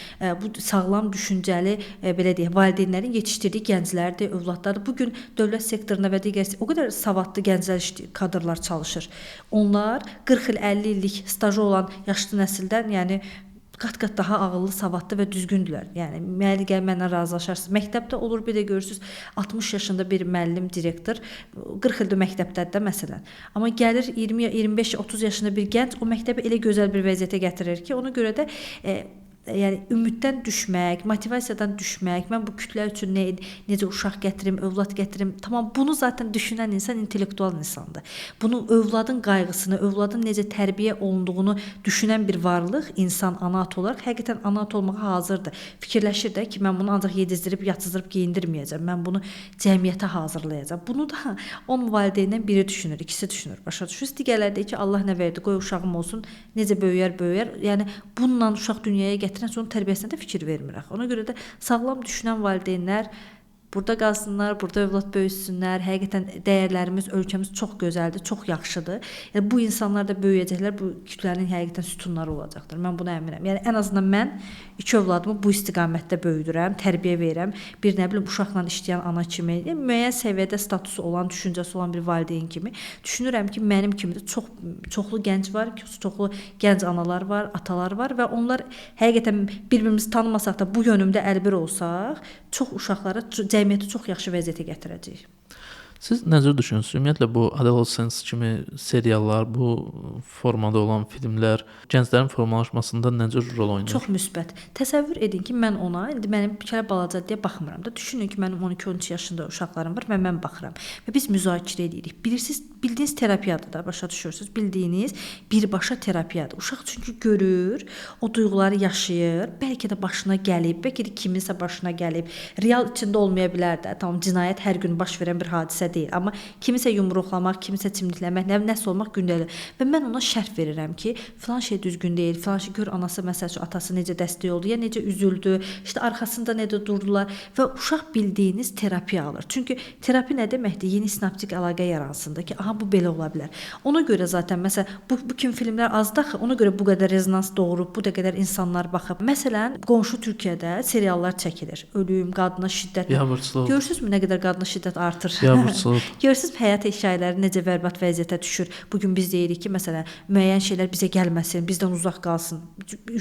bu sağlam düşüncəli belə deyək, valideynlərin yetişdirdiyi gənclərdir, övladlardır. Bu gün dövlət sektorunda və digər o qədər savadlı gənclər kadrlar çalışır. Onlar 40 il, 50 illik stajı olan yaşlı nəsildən, yəni qat-qat daha ağıllı, savadlı və düzgündürlər. Yəni mənlə razılaşarsınız. Məktəbdə olur, bir də görürsüz 60 yaşında bir müəllim, direktor 40 ildir məktəbdədir məsələn. Amma gəlir 20, 25, 30 yaşında bir gənc o məktəbi elə gözəl bir vəziyyətə gətirir ki, ona görə də yəni ümiddən düşmək, motivasiyadan düşmək, mən bu kütlə üçün necə uşaq gətirim, övlad gətirim. Tamam, bunu zaten düşünən insan intellektual insandır. Bunu övladın qayğısını, övladın necə tərbiyə olunduğunu düşünən bir varlıq, insan ana-at olaraq həqiqətən ana-at olmağa hazırdır. Fikirləşir də ki, mən bunu ancaq yedizdirib, yatızdırıb geyindirməyəcəm. Mən bunu cəmiyyətə hazırlayacağam. Bunu da 10 valideyndən biri düşünür, ikisi düşünür. Başa düşürsüz? Digərləri deyir ki, Allah nə verdi, qoy uşağım olsun, necə böyüyər. Yəni bununla uşaq dünyaya gətirən sonra tərbiyəsinə də fikir vermirək. Ona görə də sağlam düşünən valideynlər burada qalsınlar, burada övlad böyüsünlər. Həqiqətən dəyərlərimiz, ölkəmiz çox gözəldir, çox yaxşıdır. Yəni bu insanlar da böyüyəcəklər, bu kütlənin həqiqətən sütunları olacaqdır. Mən buna əminəm. Yəni ən azından mən 2 övladımı bu istiqamətdə böyüdürəm, tərbiyə verirəm. Bir nə bilim uşaqla işləyən ana kimi, müəyyən səviyyədə statusu olan, düşüncəsi olan bir valideyn kimi düşünürəm ki, mənim kimi də çoxlu gənc var, çoxlu gənc analar var, atalar var və onlar həqiqətən bir-birimizi tanımasaq da bu yönümdə əlbir olsaq, çox uşaqlara cəmiyyəti çox yaxşı vəziyyətə gətirəcəyik. Siz necə düşünürsünüz? Ümumiyyətlə bu Adolescence kimi seriallar, bu formada olan filmlər gənclərin formalaşmasında necə rol oynayır? Çox müsbət. Təsəvvür edin ki, mən ona, indi mənim bir kərə balaca deyə baxmıram da. Düşünün ki, mənim 12-13 yaşında uşaqlarım var və mən baxıram. Və biz müzakirə edirik. Bilirsiniz, bildiyiniz terapiyadır da, başa düşürsüz. Bildiyiniz birbaşa terapiyadır. Uşaq çünki görür, o duyğuları yaşayır. Bəlkə də başına gəlib, bəlkə də kiminsə başına gəlib. Real içində olmaya bilər də. Tamam, cinayət hər gün baş verən bir hadisə deyil, amma kimisə yumruqlamaq, kimisə çimdikləmək, nəsə olmaq gündəlik. Və mən ona şərh verirəm ki, filan şey düzgün deyil, filan şey gör anası məsələn atası necə dəstək oldu, ya necə üzüldü, işte arxasında necə durdular və uşaq bildiyiniz terapiya alır. Çünki terapi nə deməkdir? Yeni sinaptik əlaqə yaransın da ki, aha bu belə ola bilər. Ona görə zaten məsələn bu kimi filmlər azdır axı, ona görə bu qədər rezonans doğurub, bu da qədər insanlar baxıb. Məsələn, qonşu Türkiyədə seriallar çəkilir. Ölüm, qadına şiddət. Görürsüzmü nə qədər qadına şiddət artır? Görürsüz həyat hekayələri necə bərbad vəziyyətə düşür. Bu gün biz deyirik ki, məsələn, müəyyən şeylər bizə gəlməsin, bizdən uzaq qalsın.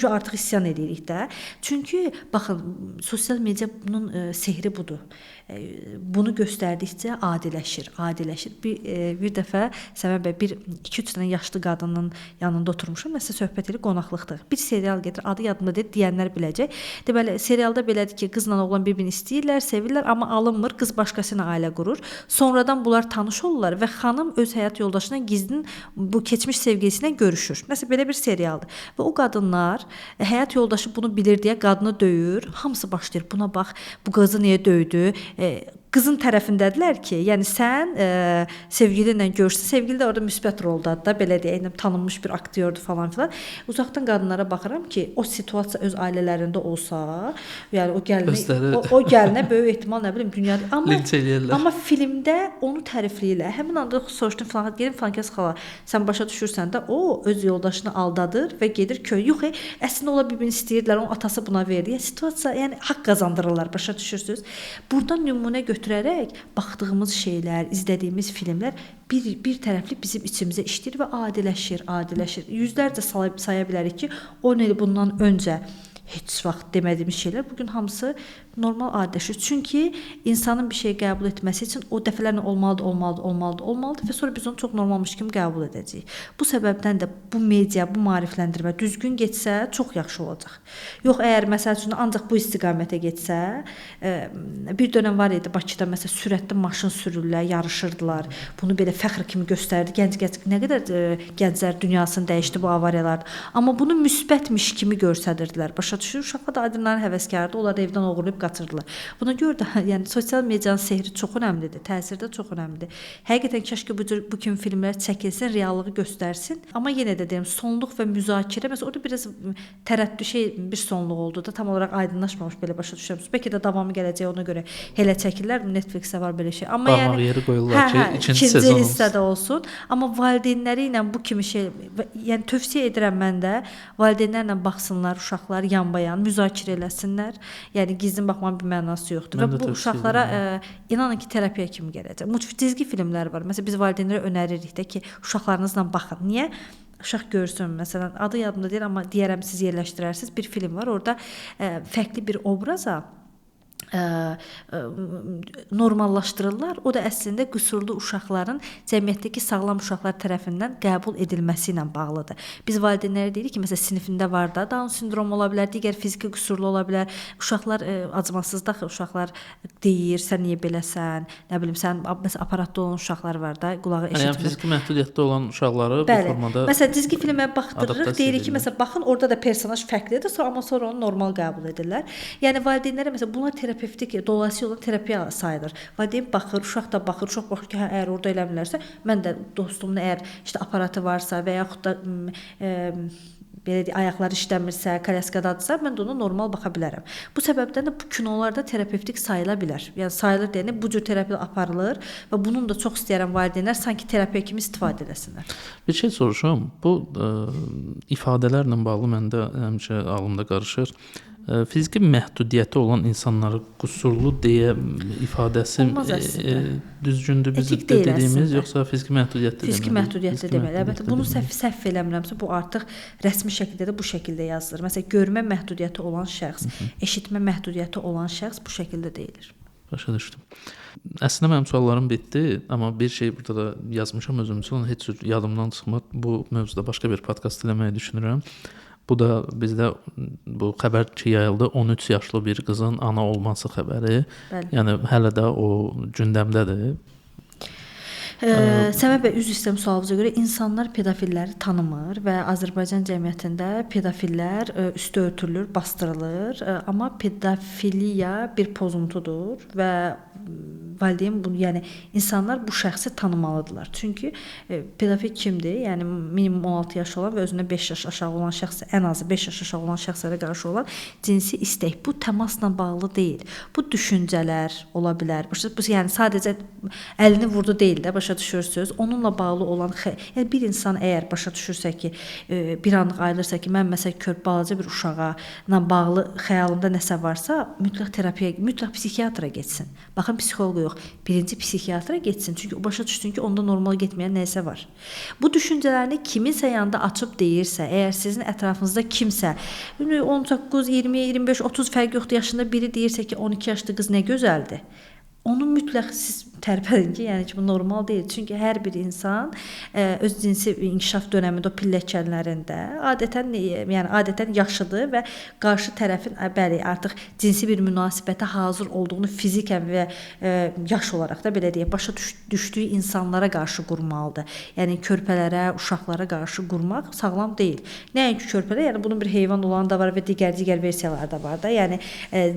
Artıq isyan edirik də. Çünki baxın, sosial media bunun sehri budur. Bunu göstərdikcə adiləşir. Bir dəfə Səməd bəy 2-3 dənə yaşlı qadının yanında oturmuşam. Nəsə söhbət edib qonaqlıqdır. Bir serial gedir, adı yadımda deyil, deyənlər biləcək. Deməli, serialda belədir ki, qızla oğlan bir-birini istəyirlər, sevirlər, amma alınmır, qız başqasına ailə qurur. Sonradan bunlar tanış olurlar və xanım öz həyat yoldaşına gizlin bu keçmiş sevgilisiyle görüşür. Nəsə belə bir serialdır. Və o qadınlar həyat yoldaşı bunu bilir deyə qadını döyür. Hamısı başlayır, buna bax, bu qızı niyə döydü? Qızın tərəfindədirlər ki, yəni sən sevgilinlə görürsən, sevgili də orada müsbət roldadır da, belə deyək, tanınmış bir aktyordur falan filan. Uzaqdan qadınlara baxıram ki, o situasiya öz ailələrində olsa, yəni o gəlinə böyük ehtimal nə bilim dünyada, amma filmdə onu tərifləyirlər. Həmin anda soruşdum falan, gelin falan kəs xala, sən başa düşürsən də o öz yoldaşını aldadır və gedir köy. Yox, əslində ola bir-birini istəyirdilər, onun atası buna verdi. Yəni situasiya, yəni haqq qazandırırlar, başa düşürsüz. Buradan nümunə götürərək baxdığımız şeylər, izlədiyimiz filmlər bir tərəfli bizim içimizə işləyir və adiləşir. Yüzlərcə saya bilərik ki, 10 il bundan öncə heç vaxt demədiyimiz şeylər bugün hamısı normal adiləşir. Çünki insanın bir şey qəbul etməsi üçün o dəfələrlə olmalıdır və sonra biz onu çox normalmış kimi qəbul edəcəyik. Bu səbəbdən də bu media, bu maarifləndirmə düzgün getsə çox yaxşı olacaq. Yox, əgər məsəl üçün ancaq bu istiqamətə getsə, bir dönəm var idi Bakıda məsəl sürətli maşın sürürlər, yarışırdılar. Bunu belə fəxr kimi göstərdi. Gənc nə qədər gənclər dünyasını dəyişdi bu avariyalarda. Amma bunu müsbətmiş kimi göstərirdilər. Başa düşür, uşaqlar da aydınların həvəskarıdır. Onlar evdən oğurlayıb qaçırdılar. Buna görə də yəni sosial medianın sehri çox önəmlidir, təsiri də çox önəmlidir. Həqiqətən kəşke bu kimi filmlər çəkilsin, reallığı göstərsin. Amma yenə də deyirəm, sonluq və müzakirə məsələn orada biraz tərəddüd bir sonluq oldu da, tam olaraq aydınlaşmamış belə başa düşürəm. Bəlkə də davamı gələcək, ona görə elə çəkirlər. Netflixdə var belə şey. Amma yəni yeri qoyurlar ki, ikinci sezon hissədə olsun. Amma valideynləri ilə bu kimi şey, yəni tövsiyə edirəm mən də, valideynlərlə baxsınlar, uşaqlar yanbayan müzakirə eləsinlər. Yəni gizlin baxmanın bir mənası yoxdur. Və bu uşaqlara inanın ki, terapiya kimi gələcək. Cizgi filmlər var. Məsələn, biz valideynlərə önəririk də ki, uşaqlarınızla baxın. Niyə? Uşaq görsün, məsələn, adı yadımda deyil, amma deyərəm siz yerləşdirərsiniz. Bir film var, orada fərqli bir obraza normallaşdırırlar. O da əslində qüsurlu uşaqların cəmiyyətdəki sağlam uşaqlar tərəfindən qəbul edilməsi ilə bağlıdır. Biz valideynlərə deyirik ki, məsələn, sinifində var da Down sindromu ola bilər, digər fiziki qüsurlu ola bilər. Uşaqlar acımasızdaq uşaqlar deyir, sən niyə beləsən? Nə bilim, sən məsələn aparatda olan uşaqlar var da, qulağı eşitmir. Yəni fiziki məhdudiyyətdə olan uşaqları bu formada Məsələn, cizgi filmə baxdırırıq, deyirik ki, məsələn, baxın, orada da personaj fərqlidir, amma sonra onu normal qəbul edirlər. Yəni valideynlərə məsələn bunlar terapevtik, dolayısıyla olan terapiya sayılır. Valideyn baxır, uşaq da baxır, uşaq baxır ki, hə, əgər orada eləmirlərsə, mən də dostumun əgər işte aparatı varsa və yaxud da belə deyək, ayaqları işləmirsə, kolyaskadadırsa, mən də ona normal baxa bilərəm. Bu səbəbdən də bu kinolarda terapevtik sayıla bilər. Yəni sayılır deyəndə bu cür terapiya aparılır və bunun da çox istəyirəm valideynlər sanki terapiya kimi istifadə etsinlər. Bir şey soruşum. Bu ifadələrlə bağlı məndə həmişə ağlımda qarışır. Fiziki məhdudiyyəti olan insanları qüsurlu deyə ifadəsi düzgündür bizim dediyimiz, yoxsa fiziki məhdudiyyətli deməli? Fiziki məhdudiyyətli deməli. Əlbəttə bunu səhv eləmirəmsə, bu artıq rəsmi şəkildə də bu şəkildə yazılır. Məsələn, görmə məhdudiyyəti olan şəxs, eşitmə məhdudiyyəti olan şəxs bu şəkildə deyilir. Başa düşdüm. Əslində mənim suallarım bitdi, amma bir şey burada da yazmışam özüm üçün, heç cür yadımdan çıxmır. Bu mövzuda başqa bir podkast eləməyi düşünürəm. Bu da bizdə bu xəbər ki yayıldı, 13 yaşlı bir qızın ana olması xəbəri. Bəli. Yəni hələ də o gündəmdədir. Səməd bəy, üzr istəyirəm sualınıza görə, insanlar pedofilləri tanımır və Azərbaycan cəmiyyətində pedofillər üstü örtülür, bastırılır, amma pedofiliya bir pozuntudur və valideyn bunu, yəni insanlar bu şəxsi tanımalıdırlar. Çünki pedofil kimdir? Yəni minimum 16 yaş olan və özündən 5 yaş aşağı olan şəxs, ən azı 5 yaş aşağı olan şəxslərə qarşı olan cinsi istək. Bu təmasla bağlı deyil. Bu düşüncələr ola bilər. Bu yəni sadəcə əlini vurdu deyil də, başa düşürsüz. Onunla bağlı olan yəni bir insan əgər başa düşürsə ki, bir anlıq ayılırsa ki, mən məsələn balaca bir uşağa bağlı xəyalımda nəsə varsa, mütləq terapiyaya, mütləq psixiatra getsin. Baxın, psixoloqa yox, birinci psixiatra getsin. Çünki o başa düşsün ki, onda normal getməyən nəsə var. Bu düşüncələrini kiminsə yanında açıb deyirsə, əgər sizin ətrafınızda kimsə 19, 20, 25, 30 fərq yoxdur yaşında biri deyirsə ki, 12 yaşlı qız nə gözəldir. Onu mütləq siz tərpədin ki, yəni ki, bu normal deyil. Çünki hər bir insan öz cinsi inkişaf dövründə o pilləkənlərində adətən yaşıdır və qarşı tərəfin bəli, artıq cinsi bir münasibətə hazır olduğunu fizikən və yaş olaraq da belə deyək, başa düşdüyü insanlara qarşı qurmalıdır. Yəni körpələrə, uşaqlara qarşı qurmaq sağlam deyil. Nəinki körpələr, yəni bunun bir heyvan olanı da var və digər versiyaları da var da. Yəni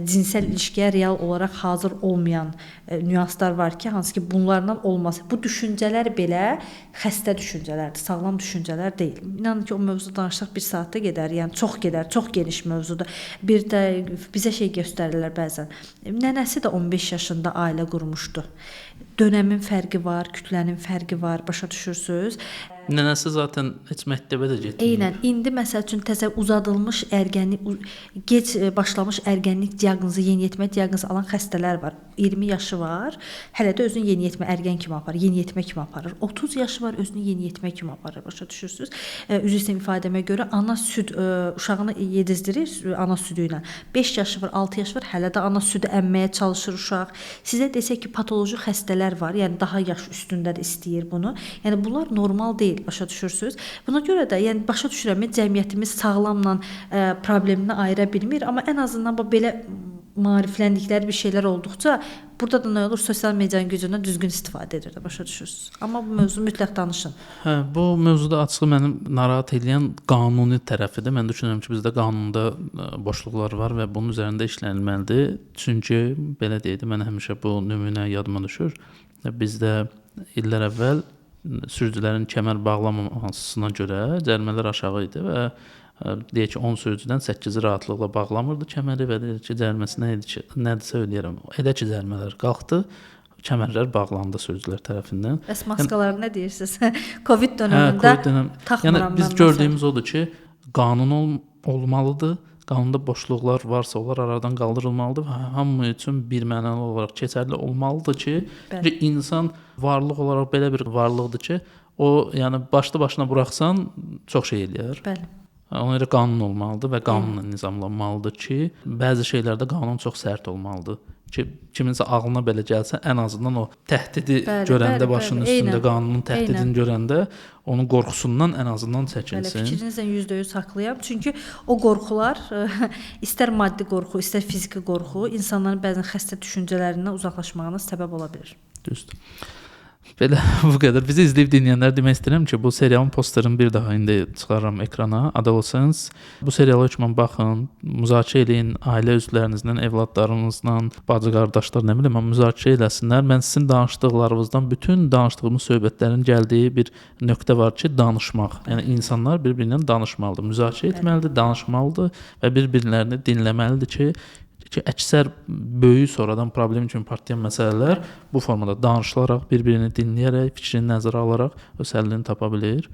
cinsəl ilişkiyə real olaraq hazır olmayan nüanslar var ki, hansı ki bunlardan olmaz. Bu düşüncələr belə xəstə düşüncələrdir, sağlam düşüncələr deyil. İnanın ki, o mövzuda danışsaq bir saatda gedər, yəni çox gedər, çox geniş mövzudur. Bir də bizə şey göstərirlər bəzən. Nənəsi də 15 yaşında ailə qurmuşdu. Dönəmin fərqi var, kütlənin fərqi var, başa düşürsüz? Nənəsi zaten heç məktəbə də getmir. Eynən. İndi məsəl üçün uzadılmış ərgənlik, gec başlamış ərgənlik diaqnozu, yeniyetmə diaqnozu alan xəstələr var. 20 yaşı var, hələ də özünü yeniyetmə ərgən kimi aparır, yeniyetmə kimi aparır. 30 yaşı var, özünü yeniyetmə kimi aparır, başa düşürsüz? Üzr istəyirəm ifadəmə görə ana süd uşağını yedizdirir ana südü ilə. 5 yaşı var, 6 yaşı var, hələ də ana südü əmməyə çalışır uşaq. Sizə desək ki, patoloji xəstələr var, yəni daha yaş üstündə də istəyir bunu. Yəni bunlar normal deyil, başa düşürsüz? Buna görə də yəni başa düşürəm, cəmiyyətimiz sağlamla problemini ayıra bilmir, amma ən azından bu belə maarifləndikləri bir şeylər olduqca burada da nə olur? Sosial medianın gücündən düzgün istifadə edir də, başa düşürsüz. Amma bu mövzu mütləq danışın. Hə, bu mövzuda açığı mənim narahat edən qanuni tərəfidir. Mən düşünürəm ki, bizdə qanunda boşluqlar var və bunun üzərində işlənilməlidir. Çünki belə deyildi, mən həmişə bu nümunə yadıma düşür. Bizdə illər əvvəl sürücülərin kəmər bağlamamasına görə cərimələr aşağı idi və deyək ki, 10 sürücüdən 8-i rahatlıqla bağlamırdı kəməri və deyək ki, cəriməsi nədirsə ödəyərəm. Edə ki, cərimələr qalxdı, kəmərlər bağlandı sürücülər tərəfindən. Bəs maskaları nə deyirsiniz? Covid dövründə taxmıram. Yəni biz gördüyümüz odur ki, qanun olmalıdır. Qanunda boşluqlar varsa, onlar aradan qaldırılmalıdır və hamı üçün birmənalı olaraq keçərli olmalıdır ki, insan varlıq olaraq belə bir varlıqdır ki, o yəni başlı-başına buraxsan çox şey eləyər. Bəli. Ona görə qanun olmalıdır və qanunla nizamlanmalıdır ki, bəzi şeylərdə qanun çox sərt olmalıdır ki, kiminsə ağlına belə gəlsə, ən azından o təhdidi Bəli, görəndə, bəli, başının bəli. üstündə Eynən. qanunun təhdidini görəndə, onun qorxusundan ən azından Bəli, çəkinsin. fikrinizlə 100% haqlıyam. Çünki o qorxular istər maddi qorxu, istər fiziki qorxu insanların bəzən xəstə düşüncələrindən uzaqlaşmağına səbəb ola bilər. Düzdür. Belə bu qədər. Bizi izləyib dinləyənlər demək istəyirəm ki, bu serialın posterini bir daha indi çıxarıram ekrana. Adolescence. Bu seriala hökmən baxın, müzakirə eləyin ailə üzvlərinizlə, evladlarınızla, bacı-qardaşlar, nə bilim, müzakirə eləsinlər. Mən sizin danışdıqlarınızdan bütün danışdığımız söhbətlərin gəldiyi bir nöqtə var ki, danışmaq. Yəni insanlar bir-birinə danışmalıdır, müzakirə etməlidir, danışmalıdır və bir-birlərini dinləməlidir ki, əksər böyük sonradan problem kimi partlayan məsələlər bu formada danışılaraq, bir-birini dinləyərək, fikrini nəzərə alaraq öz həllini tapa bilər.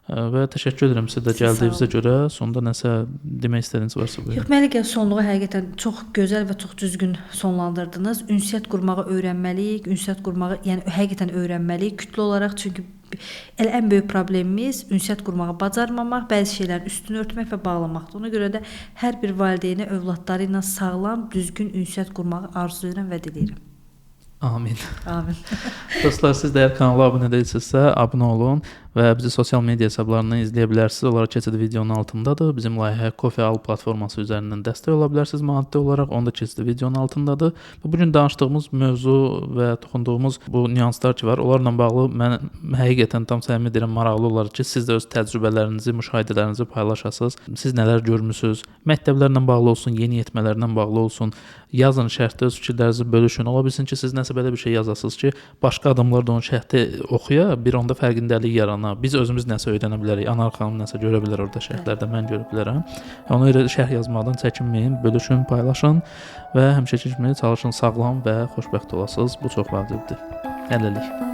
Və təşəkkür edirəm sizə də gəldiyinizə görə. Sonda nəsə demək istədiyiniz varsa buyurun. Yox, mənə gəlir sonluğu həqiqətən çox gözəl və çox düzgün sonlandırdınız. Ünsiyyət qurmağı öyrənməliyik, ünsiyyət qurmağı, yəni həqiqətən öyrənməliyik kütlə olaraq, çünki ən böyük problemimiz ünsiyyət qurmağı bacarmamaq, bəzi şeylərin üstünü örtmək və bağlamaqdır. Ona görə də hər bir valideynə övladları ilə sağlam, düzgün ünsiyyət qurmağı arzulayıram və diləyirəm. Amin. Amin. Dostlar, siz də əgər kanala abunə deyilsinizsə, abunə olun və bizi sosial media hesablarından izləyə bilərsiniz. Onlara keçid videonun altındadır. Bizim layihə Coffee platforması üzərindən dəstək ola bilərsiniz maddi olaraq. Onda keçid videonun altındadır. Və bu gün danışdığımız mövzu və toxunduğumuz bu nüanslar ki var, onlarla bağlı mən həqiqətən tam səmimi deyirəm, maraqlı olar ki, siz də öz təcrübələrinizi, müşahidələrinizi paylaşasınız. Siz nələr görmüsüz? Məktəblərlə bağlı olsun, yeni yetmələrlə bağlı olsun. Yazın şərhdə öz fikirlərinizi bölüşün. Ola bilsin ki, siz nəsə belə bir şey yazasınız ki, başqa adamlar da onun şərhdə oxuya, bir onda fərqindəlik yarana. Biz özümüz nəsə öyrənə bilərik. Anar xanım nəsə görə bilər orada şərhlərdə, mən görə bilərəm. Ona görə şərh yazmaqdan çəkinməyin, bölüşün, paylaşın və həmişəki kimi çalışın sağlam və xoşbəxt olasınız. Bu çox vacibdir. Hələlik.